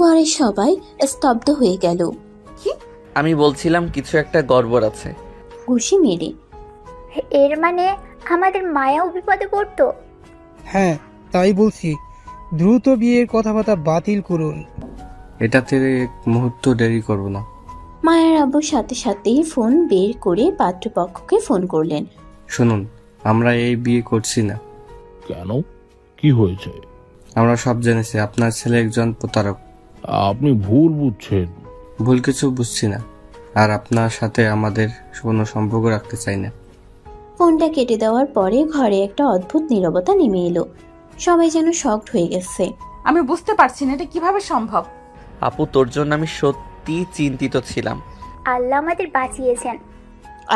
ঘরের সবাই স্তব্ধ হয়ে গেল। আমি বলছিলাম কিছু একটা গড়বড় আছে। ঘুষি মেরে, এর মানে আমাদের মায়াও বিপদে পড়তো? হ্যাঁ, তাই বলছি, দ্রুত বিয়ের কথাবার্তা বাতিল করুন। এটাতে এক মুহূর্ত দেরি করব না। মায়ের আব্বু সাথে সাথেই ফোন বের করে পাত্রপক্ষকে ফোন করলেন। শুনুন, আমরা এই বিয়ে করছি না। কেন? কি হয়েছে? আমরা সব জেনেছি আপনার ছেলে একজন প্রতারক। আপনি ভুল বুঝছেন। ভুল কিছু বুঝছি না, আর আপনার সাথে আমাদের কোনো সম্পর্ক রাখতে চাই না। ফোনটা কেটে দেওয়ার পরে ঘরে একটা অদ্ভুত নীরবতা নেমে এলো। সবাই যেন শকড হয়ে গেছে। আমি বুঝতে পারছি না এটা কিভাবে সম্ভব। আপু, তোর জন্য আমি সত্যি চিন্তিত ছিলাম। আল্লাহ আমাদের বাঁচিয়েছেন।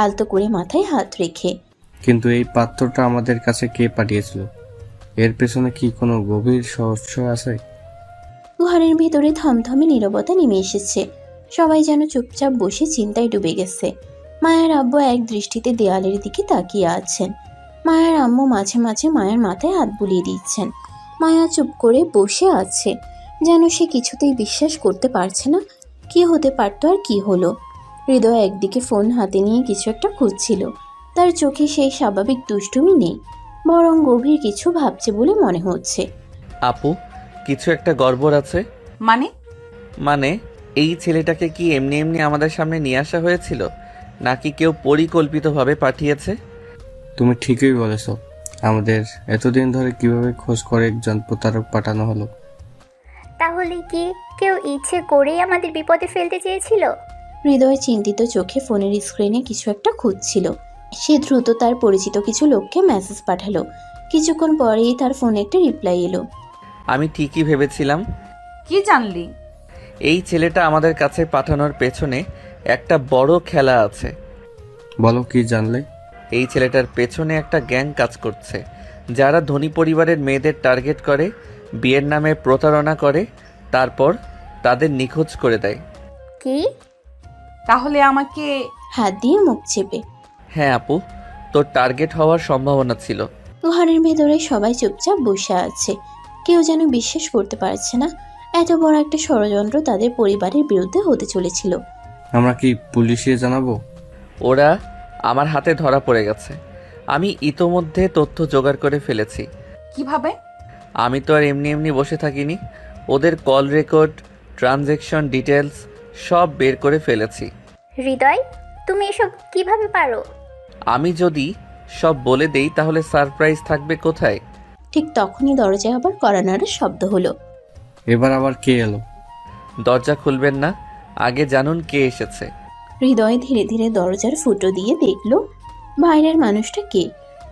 আলতো করে মাথায় হাত রেখে। কিন্তু এই পাত্রটা আমাদের কাছে কে পাঠিয়েছিল? এর পেছনে কি কোনো গভীর রহস্য আছে? ঘরের ভেতরে থমথমে নীরবতা নেমে এসেছে। সবাই যেন চুপচাপ বসে চিন্তায় ডুবে গেছে। মায়ের আব্বু এক দৃষ্টিতে দেয়ালের দিকে তাকিয়ে আছেন। মায়ের আম্মু মাঝে মাঝে মায়ের মাথায় হাত বুলিয়ে দিচ্ছেন। মায়া চুপ করে বসে আছে, যেন সে কিছুতেই বিশ্বাস করতে পারছে না কি হতে পারতো আর কি হলো। হৃদয় একদিকে ফোন হাতে নিয়ে কিছু একটা খুঁজছিল। তার চোখে সেই স্বাভাবিক দুষ্টুমি নেই, বরং গভীর কিছু ভাবছে বলে মনে হচ্ছে। আপু, কিছু একটা গড়বড় আছে। মানে এই ছেলেটাকে কি এমনি এমনি আমাদের সামনে নিয়ে আসা হয়েছিল, নাকি কেউ পরিকল্পিতভাবে পাঠিয়েছে? তুমি ঠিকই বলেছ। আমাদের এতদিন ধরে কিভাবে খোঁজ করে একজন প্রতারক পাঠানো হলো? তাহলে কি কেউ ইচ্ছে করেই আমাদের বিপদে ফেলতে চেয়েছিল? হৃদয় চিন্তিত চোখে ফোনের স্ক্রিনে কিছু একটা খুঁজছিল। সে দ্রুত তার পরিচিত কিছু লোককে মেসেজ পাঠালো। কিছুক্ষণ পরেই তার ফোনে একটা রিপ্লাই এলো। আমি ঠিকই ভেবেছিলাম। কি জানলি? এই ছেলেটা আমাদের কাছে পাঠানোর পেছনে একটা বড় খেলা আছে। বলো কি জানলে? এই ছেলেটার পেছনে একটা গ্যাং কাজ করছে, যারা ধনী পরিবারের মেয়েদের টার্গেট করে, বিয়ের নামে প্রতারণা করে, তারপর তাদের নিখোঁজ করে দেয়। কি? তাহলে আমাকে হাত দিয়ে মুখ চেপে। হ্যাঁ আপু, তোর টার্গেট হওয়ার সম্ভাবনা ছিল। ঘরের ভেতরে সবাই চুপচাপ বসে আছে, কেউ যেন বিশ্বাস করতে পারছে না এত বড় একটা ষড়যন্ত্র তাদের পরিবারের বিরুদ্ধে হতে চলেছিল। আমরা কি পুলিশে জানাবো? ওরা আমার হাতে ধরা পড়ে গেছে। আমি ইতোমধ্যে তথ্য জোগাড় করে ফেলেছি। কিভাবে? আমি তো আর এমনি এমনি বসে থাকিনি। ওদের কল রেকর্ড, ট্রানজ্যাকশন ডিটেলস সব বের করে ফেলেছি। হৃদয়, তুমি এসব কিভাবে পারো? আমি যদি সব বলে দেই তাহলে সারপ্রাইজ থাকবে কোথায়? ঠিক তখনই দরজায় আবার কড়া নাড়ার শব্দ হলো। এবার আবার কে এলো? দরজা খুলবেন না, আগে জানুন কে এসেছে। হৃদয় ধীরে ধীরে দরজার ফুটো দিয়ে দেখল বাইরের মানুষটা কে।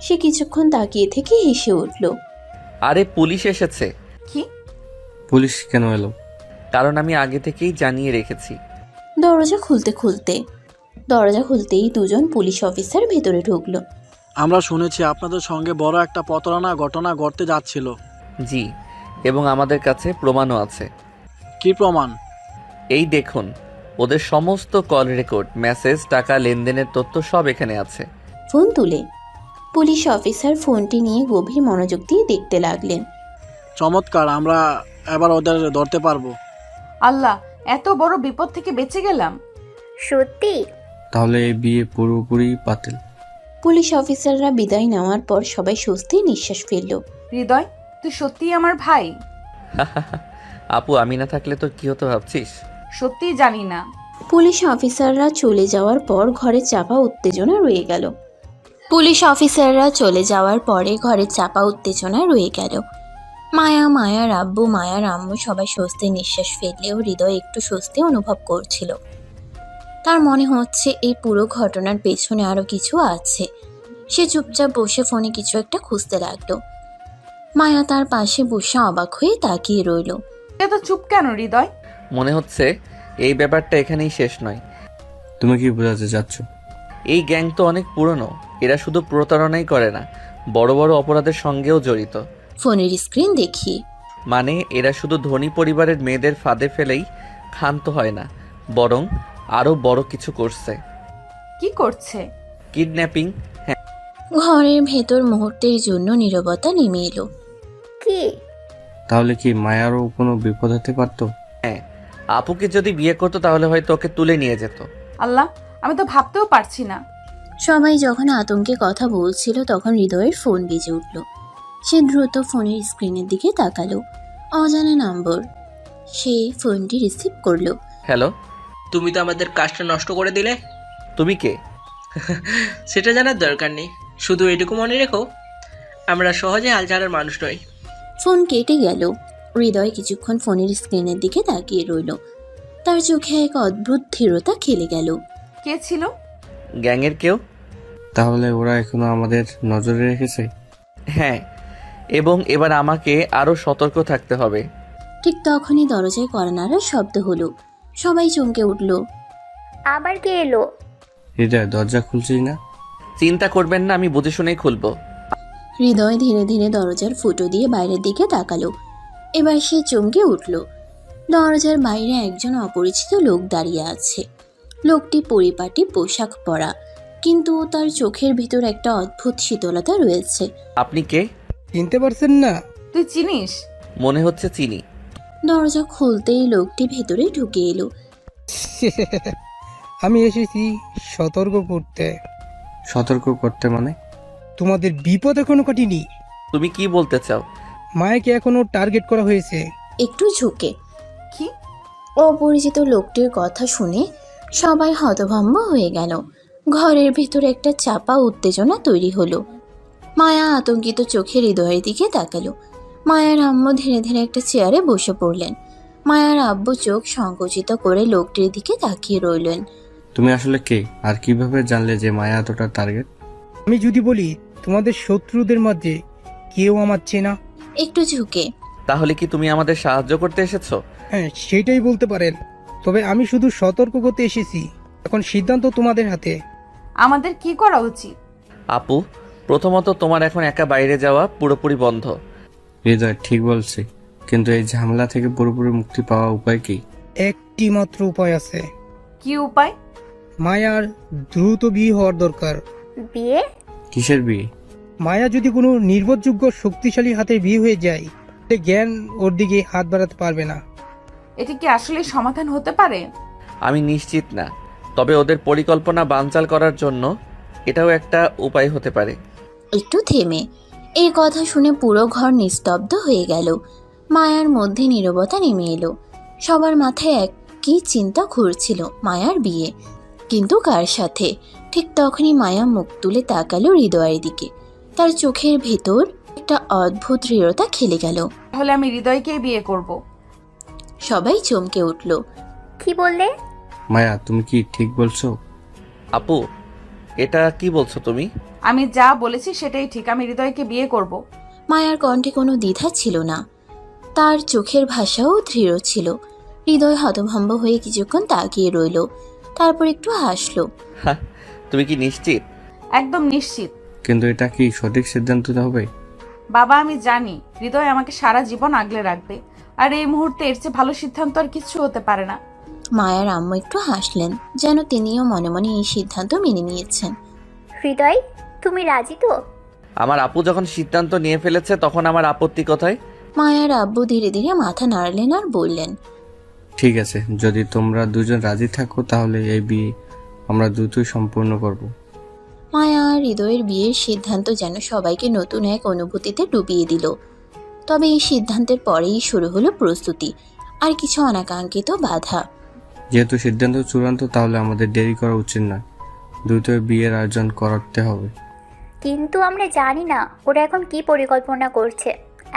সে কিছুক্ষণ তাকিয়ে থেকে হেসে উঠল। আরে পুলিশ এসেছে। কি? পুলিশ কেন এলো? কারণ আমি আগে থেকেই জানিয়ে রেখেছি। দরজা খুলতেই দুজন পুলিশ অফিসার ভেতরে ঢুকলো। আমরা শুনেছি আপনাদের সঙ্গে বড় একটা প্রতারণা ঘটনা ঘটতে যাচ্ছিল। জি, এবং আমাদের কাছে প্রমাণও আছে। কি প্রমাণ? এই দেখুন, ওদের সমস্ত কল রেকর্ড, মেসেজ, টাকা লেনদেনের তথ্য সব এখানে আছে। ফোন তুলে পুলিশ অফিসার ফোনটি নিয়ে গভীর মনোযোগ দিয়ে দেখতে লাগলেন। চমৎকার, আমরা এবার ওদের ধরতে পারবো। আল্লাহ, এত বড় বিপদ থেকে বেঁচে গেলাম। সত্যি? তাহলে এই বিয়ে পুরোপুরি বাতিল। পুলিশ অফিসাররা বিদায় নেওয়ার পর সবাই স্বস্তির নিঃশ্বাস ফেলল। হৃদয়, তুই সত্যিই আমার ভাই? আপু, আমি না থাকলে তোর কি হতো ভাবছিস? সত্যিই জানি না। পুলিশ অফিসাররা চলে যাওয়ার পর ঘরে চাপা উত্তেজনা রয়ে গেল। মায়ার আব্বু, মায়ার আম্মু সবাই স্বস্তির নিঃশ্বাস ফেললেও হৃদয় একটু স্বস্তি অনুভব করছিল। তার মনে হচ্ছে এই পুরো ঘটনার পেছনে আরো কিছু আছে। সে চুপচাপ বসে ফোনে কিছু একটা খুঁজতে লাগলো। মায়া তার পাশে বসে অবাক হয়ে তাকিয়ে রইল। এত চুপ কেন হৃদয়? মনে হচ্ছে এই ব্যাপারটা এখানেই শেষ নয়। তুমি কি বোঝাতে চাচ্ছ? এই গ্যাং তো অনেক পুরনো। এরা শুধু প্রতারণাই করে না, বড় বড় অপরাধের সঙ্গেও জড়িত। ফোনের স্ক্রিন দেখিয়ে। মানে এরা শুধু ধনী পরিবারের মেয়েদের ফাঁদে ফেলেই ক্ষান্ত হয় না, বরং আরো বড় কিছু করছে। কি করছে? কিডন্যাপিং। হ্যাঁ। ঘরের ভেতর মুহূর্তের জন্য নীরবতা নেমে এলো। কি? তাহলে কি মায়ারও কোনো বিপদ হতে পারতো? হ্যাঁ, আপুকে যদি বিয়ে করতো তাহলে হয়তো ওকে তুলে নিয়ে যেত। আল্লাহ, আমি তো ভাবতেও পারছি না। সবাই যখন আতঙ্কে কথা বলছিল তখন হৃদয়ের ফোন বেজে উঠল। সে দ্রুত ফোনের স্ক্রিনের দিকে তাকালো। অজানা নম্বর। সে ফোনটি রিসিভ করলো। হ্যালো। তুমি তো আমাদের কাজটা নষ্ট করে দিলে। তুমি কে? সেটা জানার দরকার নেই, শুধু এটুকু মনে রেখো, আমরা সহজে হাল ছাড়ার মানুষ নই। ফোন কেটে গেল। হৃদয় কিছুক্ষণ ফোনের স্ক্রিনের দিকে তাকিয়ে রইল। তার চোখে এক অদ্ভুত দৃঢ়তা খেলে গেল। কে ছিল? গ্যাংয়ের কেউ। তাহলে ওরা এখনো আমাদের নজরে রেখেছে? হ্যাঁ, এবং এবার আমাকে আরো সতর্ক থাকতে হবে। ঠিক তখনই দরজায় কড়া নাড়ার শব্দ হলো। সবাই চমকে উঠল। আবার কে এলো? হৃদয়, দরজা খুলছিস না? চিন্তা করবেন না, আমি বুঝে শুনেই খুলবো। হৃদয় ধীরে ধীরে দরজার ফুটো দিয়ে বাইরের দিকে তাকালো। এবার সে চমকে উঠল। দরজার বাইরে একজন অপরিচিত লোক দাঁড়িয়ে আছে। লোকটি পরিপাটি পোশাক পরা, কিন্তু তার চোখের ভিতর একটা অদ্ভুত শীতলতা রয়েছে। আপনি কে? চিনতে পারছেন না? তুই চিনিস? মনে হচ্ছে চিনি। দরজা খুলতেই লোকটি ভেতরে ঢুকে এলো। আমি এসেছি সতর্ক করতে। সতর্ক করতে মানে? তোমাদের বিপদ এখনো কাটেনি। তুমি কি বলতে চাও? মায়াকে এখনো টার্গেট করা হয়েছে। একটু ঝুঁকে। কি? অপরিচিত লোকটির কথা শুনে সবাই হতভম্ব হয়ে গেল। ঘরের ভিতরে একটা চাপা উত্তেজনা তৈরি হলো। মায়া আতঙ্কিত চোখে হৃদয়ের দিকে তাকালো। মায়ার আম্মু ধীরে ধীরে একটা চেয়ারে বসে পড়লেন। মায়ার আব্বু চোখ সংকুচিত করে লোকটির দিকে তাকিয়ে রইলেন। তুমি আসলে কে, আর কিভাবে জানলে যে মায়া এতটা টার্গেট? আমি যদি বলি তোমাদের শত্রুদের মধ্যে কেউ আমার চেনা। একটু ঝুঁকে। তাহলে কি তুমি আমাদের সাহায্য করতে এসেছো? হ্যাঁ, সেটাই বলতে পারেন। তবে আমি শুধু সতর্ক করতে এসেছি। এখন সিদ্ধান্ত তোমাদের হাতে। আমাদের কি করা উচিত? আপু, প্রথমত তোমার এখন একা বাইরে যাওয়া পুরোপুরি বন্ধ। হৃদয় ঠিক বলছে, কিন্তু এই ঝামেলা থেকে পুরোপুরি মুক্তি পাওয়া উপায় কি? একটি মাত্র উপায় আছে। কি উপায়? মায়ার দ্রুত বিয়ে হওয়ার দরকার। বিয়ে? কিসের বিয়ে? মায়া যদি কোনো নির্ভরযোগ্য শক্তিশালী হাতে বিয়ে হয়ে যায়, তাহলে জ্ঞান ওর দিকে হাত বাড়াতে পারবে না। এটা কি আসলে সমাধান হতে পারে? আমি নিশ্চিত না, তবে ওদের পরিকল্পনা বানচাল করার জন্য এটাও একটা উপায় হতে পারে। একটু থেমে এই কথা শুনে পুরো ঘর নিস্তব্ধ হয়ে গেল। মায়ার মধ্যে নীরবতা নেমে এলো। সবার মাথায় একই চিন্তা ঘুরছিল, মায়ার বিয়ে। কিন্তু কার সাথে? ঠিক তখনই মায়া মুখ তুলে তাকালো হৃদয়ের দিকে। তার চোখের ভেতর একটা অদ্ভুত দৃঢ়তা খেলে গেল। তাহলে আমি হৃদয়কে বিয়ে করব। সবাই চমকে উঠল। কি বললে? মায়া, তুমি কি ঠিক বলছো? আপু, এটা কি বলছো তুমি? আমি যা বলেছি সেটাই ঠিক, আমি হৃদয়কে বিয়ে করব। মায়ার কণ্ঠে কোনো দ্বিধা ছিল না, তার চোখের ভাষাও দৃঢ় ছিল। হৃদয় হতভম্ব হয়ে কিছুক্ষণ তাকিয়ে রইল, তারপর একটু হাসলো। তুমি কি নিশ্চিত? একদম নিশ্চিত। কিন্তু এটা কি সঠিক সিদ্ধান্ত হবে? বাবা, আমি জানি হৃদয় আমাকে সারা জীবন আগলে রাখবে, আর এই মুহূর্তে এর চেয়ে ভালো সিদ্ধান্ত আর কিছু হতে পারে না। মায়ার আম্মু একটু হাসলেন, যেন তিনিও মনে মনে এই সিদ্ধান্ত মেনে নিয়েছেন। হৃদয়, তুমি রাজি তো? আমার আপু যখন সিদ্ধান্ত নিয়ে ফেলেছে তখন আমার আপত্তি কোথায়? মায়ার আব্বু ধীরে ধীরে মাথা নাড়লেন আর বললেন, ঠিক আছে, যদি তোমরা দুজন রাজি থাকো তাহলে এই বিয়ে আমরা দ্রুতই সম্পূর্ণ করব। মায়া আর হৃদয়ের বিয়ের সিদ্ধান্ত যেন সবাইকে নতুন এক অনুভূতিতে ডুবিয়ে দিল। তবে এই সিদ্ধান্তের পরেই শুরু হলো প্রস্তুতি আর কিছু অনাকাঙ্ক্ষিত বাধা। যেহেতু সিদ্ধান্ত চূড়ান্ত, তাহলে আমাদের দেরি করা উচিত নয়, দ্রুত বিয়ের আয়োজন করতে হবে। কিন্তু আমরা জানি না ওরা এখন কি পরিকল্পনা করছে।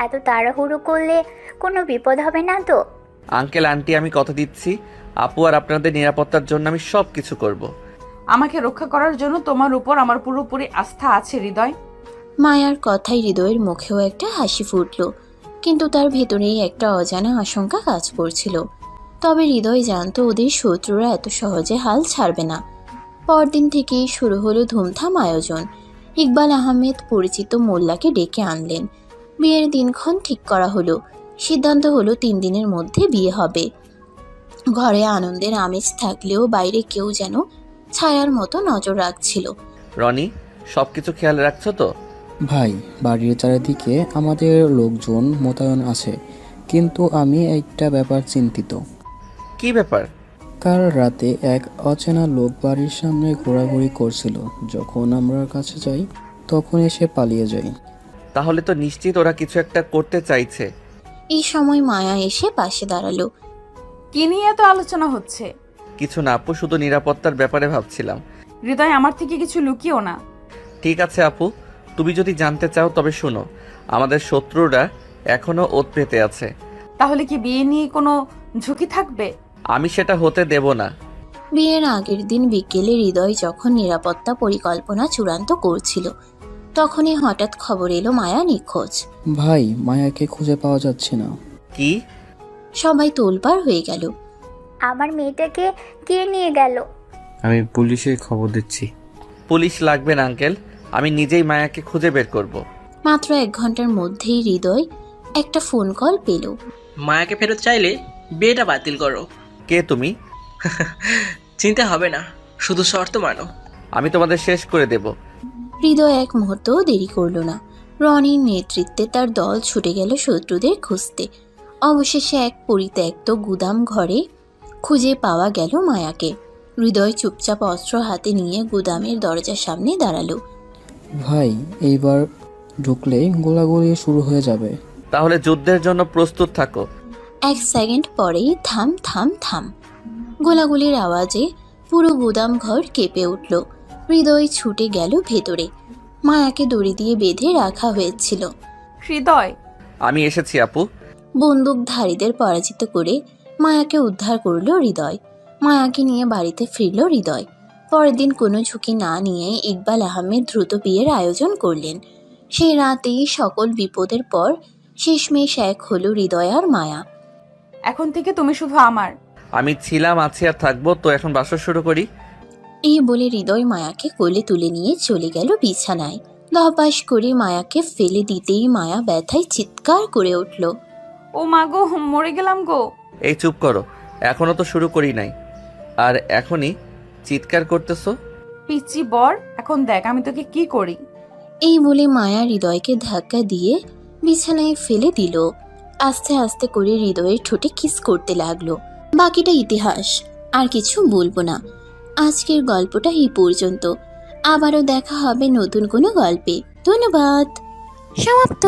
এত তাড়াহুড়ো করলে কোনো বিপদ হবে না তো? আঙ্কেল আন্টি, আমি কথা দিচ্ছি আপু আর আপনাদের নিরাপত্তার জন্য আমি সব কিছু করব। আমাকে রক্ষা করার জন্য তোমার উপর আমার পুরোপুরি আস্থা আছে হৃদয়। মায়ার কথায় হৃদয়ের মুখেও একটা হাসি ফুটল, কিন্তু তার ভেতরেই একটা অজানা আশঙ্কা কাজ করছিল। তবে হৃদয় জানতো ওদের শত্রুরা এত সহজে হাল ছাড়বে না। পরদিন থেকেই শুরু হলো ধুমধাম আয়োজন। ইকবাল আহমেদ পরিচিত মোল্লাকে ডেকে আনলেন। বিয়ের দিনক্ষণ ঠিক করা হলো। সিদ্ধান্ত হলো 3 দিনের মধ্যে বিয়ে হবে। ঘরে আনন্দের আমেজ থাকলেও বাইরে কেউ যেন ছায়ার মতো নজর রাখছিল। রনি, সবকিছু খেয়াল রাখছো তো? ভাই, বাড়ির চারিদিকে আমাদের লোকজন মোতায়েন আছে, কিন্তু আমি একটা ব্যাপার চিন্তিত। কি ব্যাপার? কাল রাতে এক অচেনা লোক বাড়ির সামনে ঘোরাঘুরি করছিল। যখন আমরা কাছে যাই তখন এসে পালিয়ে যায়। তাহলে তো নিশ্চিত ওরা কিছু একটা করতে চাইছে। এই সময় মায়া এসে পাশে দাঁড়ালো। কি নিয়ে এত আলোচনা হচ্ছে? কিছু না আপু, শুধু নিরাপত্তার ব্যাপারে ভাবছিলাম। হৃদয়, আমার থেকে কিছু লুকিও না। ঠিক আছে আপু, তুমি যদি জানতে চাও তবে শোনো, আমাদের শত্রুরা এখনো ওত পেতে আছে। তাহলে কি বিয়ে নিয়ে কোনো ঝুঁকি থাকবে? আমি সেটা হতে দেব না। বিয়ের আগের দিন বিকেলে হৃদয় যখন নিরাপত্তা পরিকল্পনা চূড়ান্ত করছিল, তখনই হঠাৎ খবর এলো মায়া নিখোঁজ। ভাই, মায়াকে খুঁজে পাওয়া যাচ্ছে না। কি? সবাই তোলপাড় হয়ে গেল। আমার মেয়েটাকে কে নিয়ে গেল? আমি পুলিশে খবর দিচ্ছি। পুলিশ লাগবে না আঙ্কেল, আমি নিজেই মায়াকে খুঁজে বের করব। মাত্র 1 ঘন্টার মধ্যেই হৃদয় একটা ফোন কল পেল। মায়াকে ফেরত চাইলে বিয়েটা বাতিল করো। কে তুমি? চিন্তা হবে না, শুধু শর্ত মানো। আমি তোমাদের শেষ করে দেব। হৃদয় এক মুহূর্তও দেরি করল না। রনির নেতৃত্বে তার দল ছুটে গেল শত্রুদের খুঁজতে। অবশেষে এক পরিত্যক্ত গুদাম ঘরে খুঁজে পাওয়া গেল মায়াকে। হৃদয় চুপচাপ অস্ত্র হাতে নিয়ে গুদামের দরজার সামনে দাঁড়ালো। ভাই, এইবার ঢুকলে গোলাগুলি শুরু হয়ে যাবে। তাহলে যুদ্ধের জন্য প্রস্তুত থাকো। 1 সেকেন্ড পরেই থাম থাম থাম গোলাগুলির আওয়াজে পুরো গুদাম ঘর কেঁপে উঠল। হৃদয় ছুটে গেল ভেতরে। মায়াকে দড়ি দিয়ে বেঁধে রাখা হয়েছিল। হৃদয়, আমি এসেছি আপু। বন্দুকধারীদের পরাজিত করে মায়াকে উদ্ধার করল হৃদয়। মায়াকে নিয়ে বাড়িতে ফিরল হৃদয়। পরের দিন কোনো ঝুঁকি না নিয়ে ইকবাল আহমেদ দ্রুত বিয়ের আয়োজন করলেন। সেই রাতেই সকল বিপদের পর শেষমেশ এক হলো হৃদয় আর মায়া। এখন থেকে তুমি শুধু আমার। আমি ছিলাম, আছি আর থাকবো। তো এখন বাসর শুরু করি। এই বলে হৃদয় মায়াকে কোলে তুলে নিয়ে চলে গেল বিছানায়। ধপাস করে মায়াকে ফেলে দিতেই মায়া ব্যথায় চিৎকার করে উঠল। ও মা গো, মরে গেলাম গো। এই চুপ করো, এখনো তো শুরু করি নাই, আর এখনই চিৎকার করতেছো? পিচ্চি বর, এখন দেখ আমি তোকে কি করি। এই বলে মায়া হৃদয়কে ধাক্কা দিয়ে বিছানায় ফেলে দিল। আস্তে আস্তে করে হৃদয়ের ঠোঁটে কিস করতে লাগলো। বাকিটা ইতিহাস, আর কিছু বলবো না। আজকের গল্পটা এই পর্যন্ত। আবারও দেখা হবে নতুন কোনো গল্পে। ধন্যবাদ। সমাপ্ত।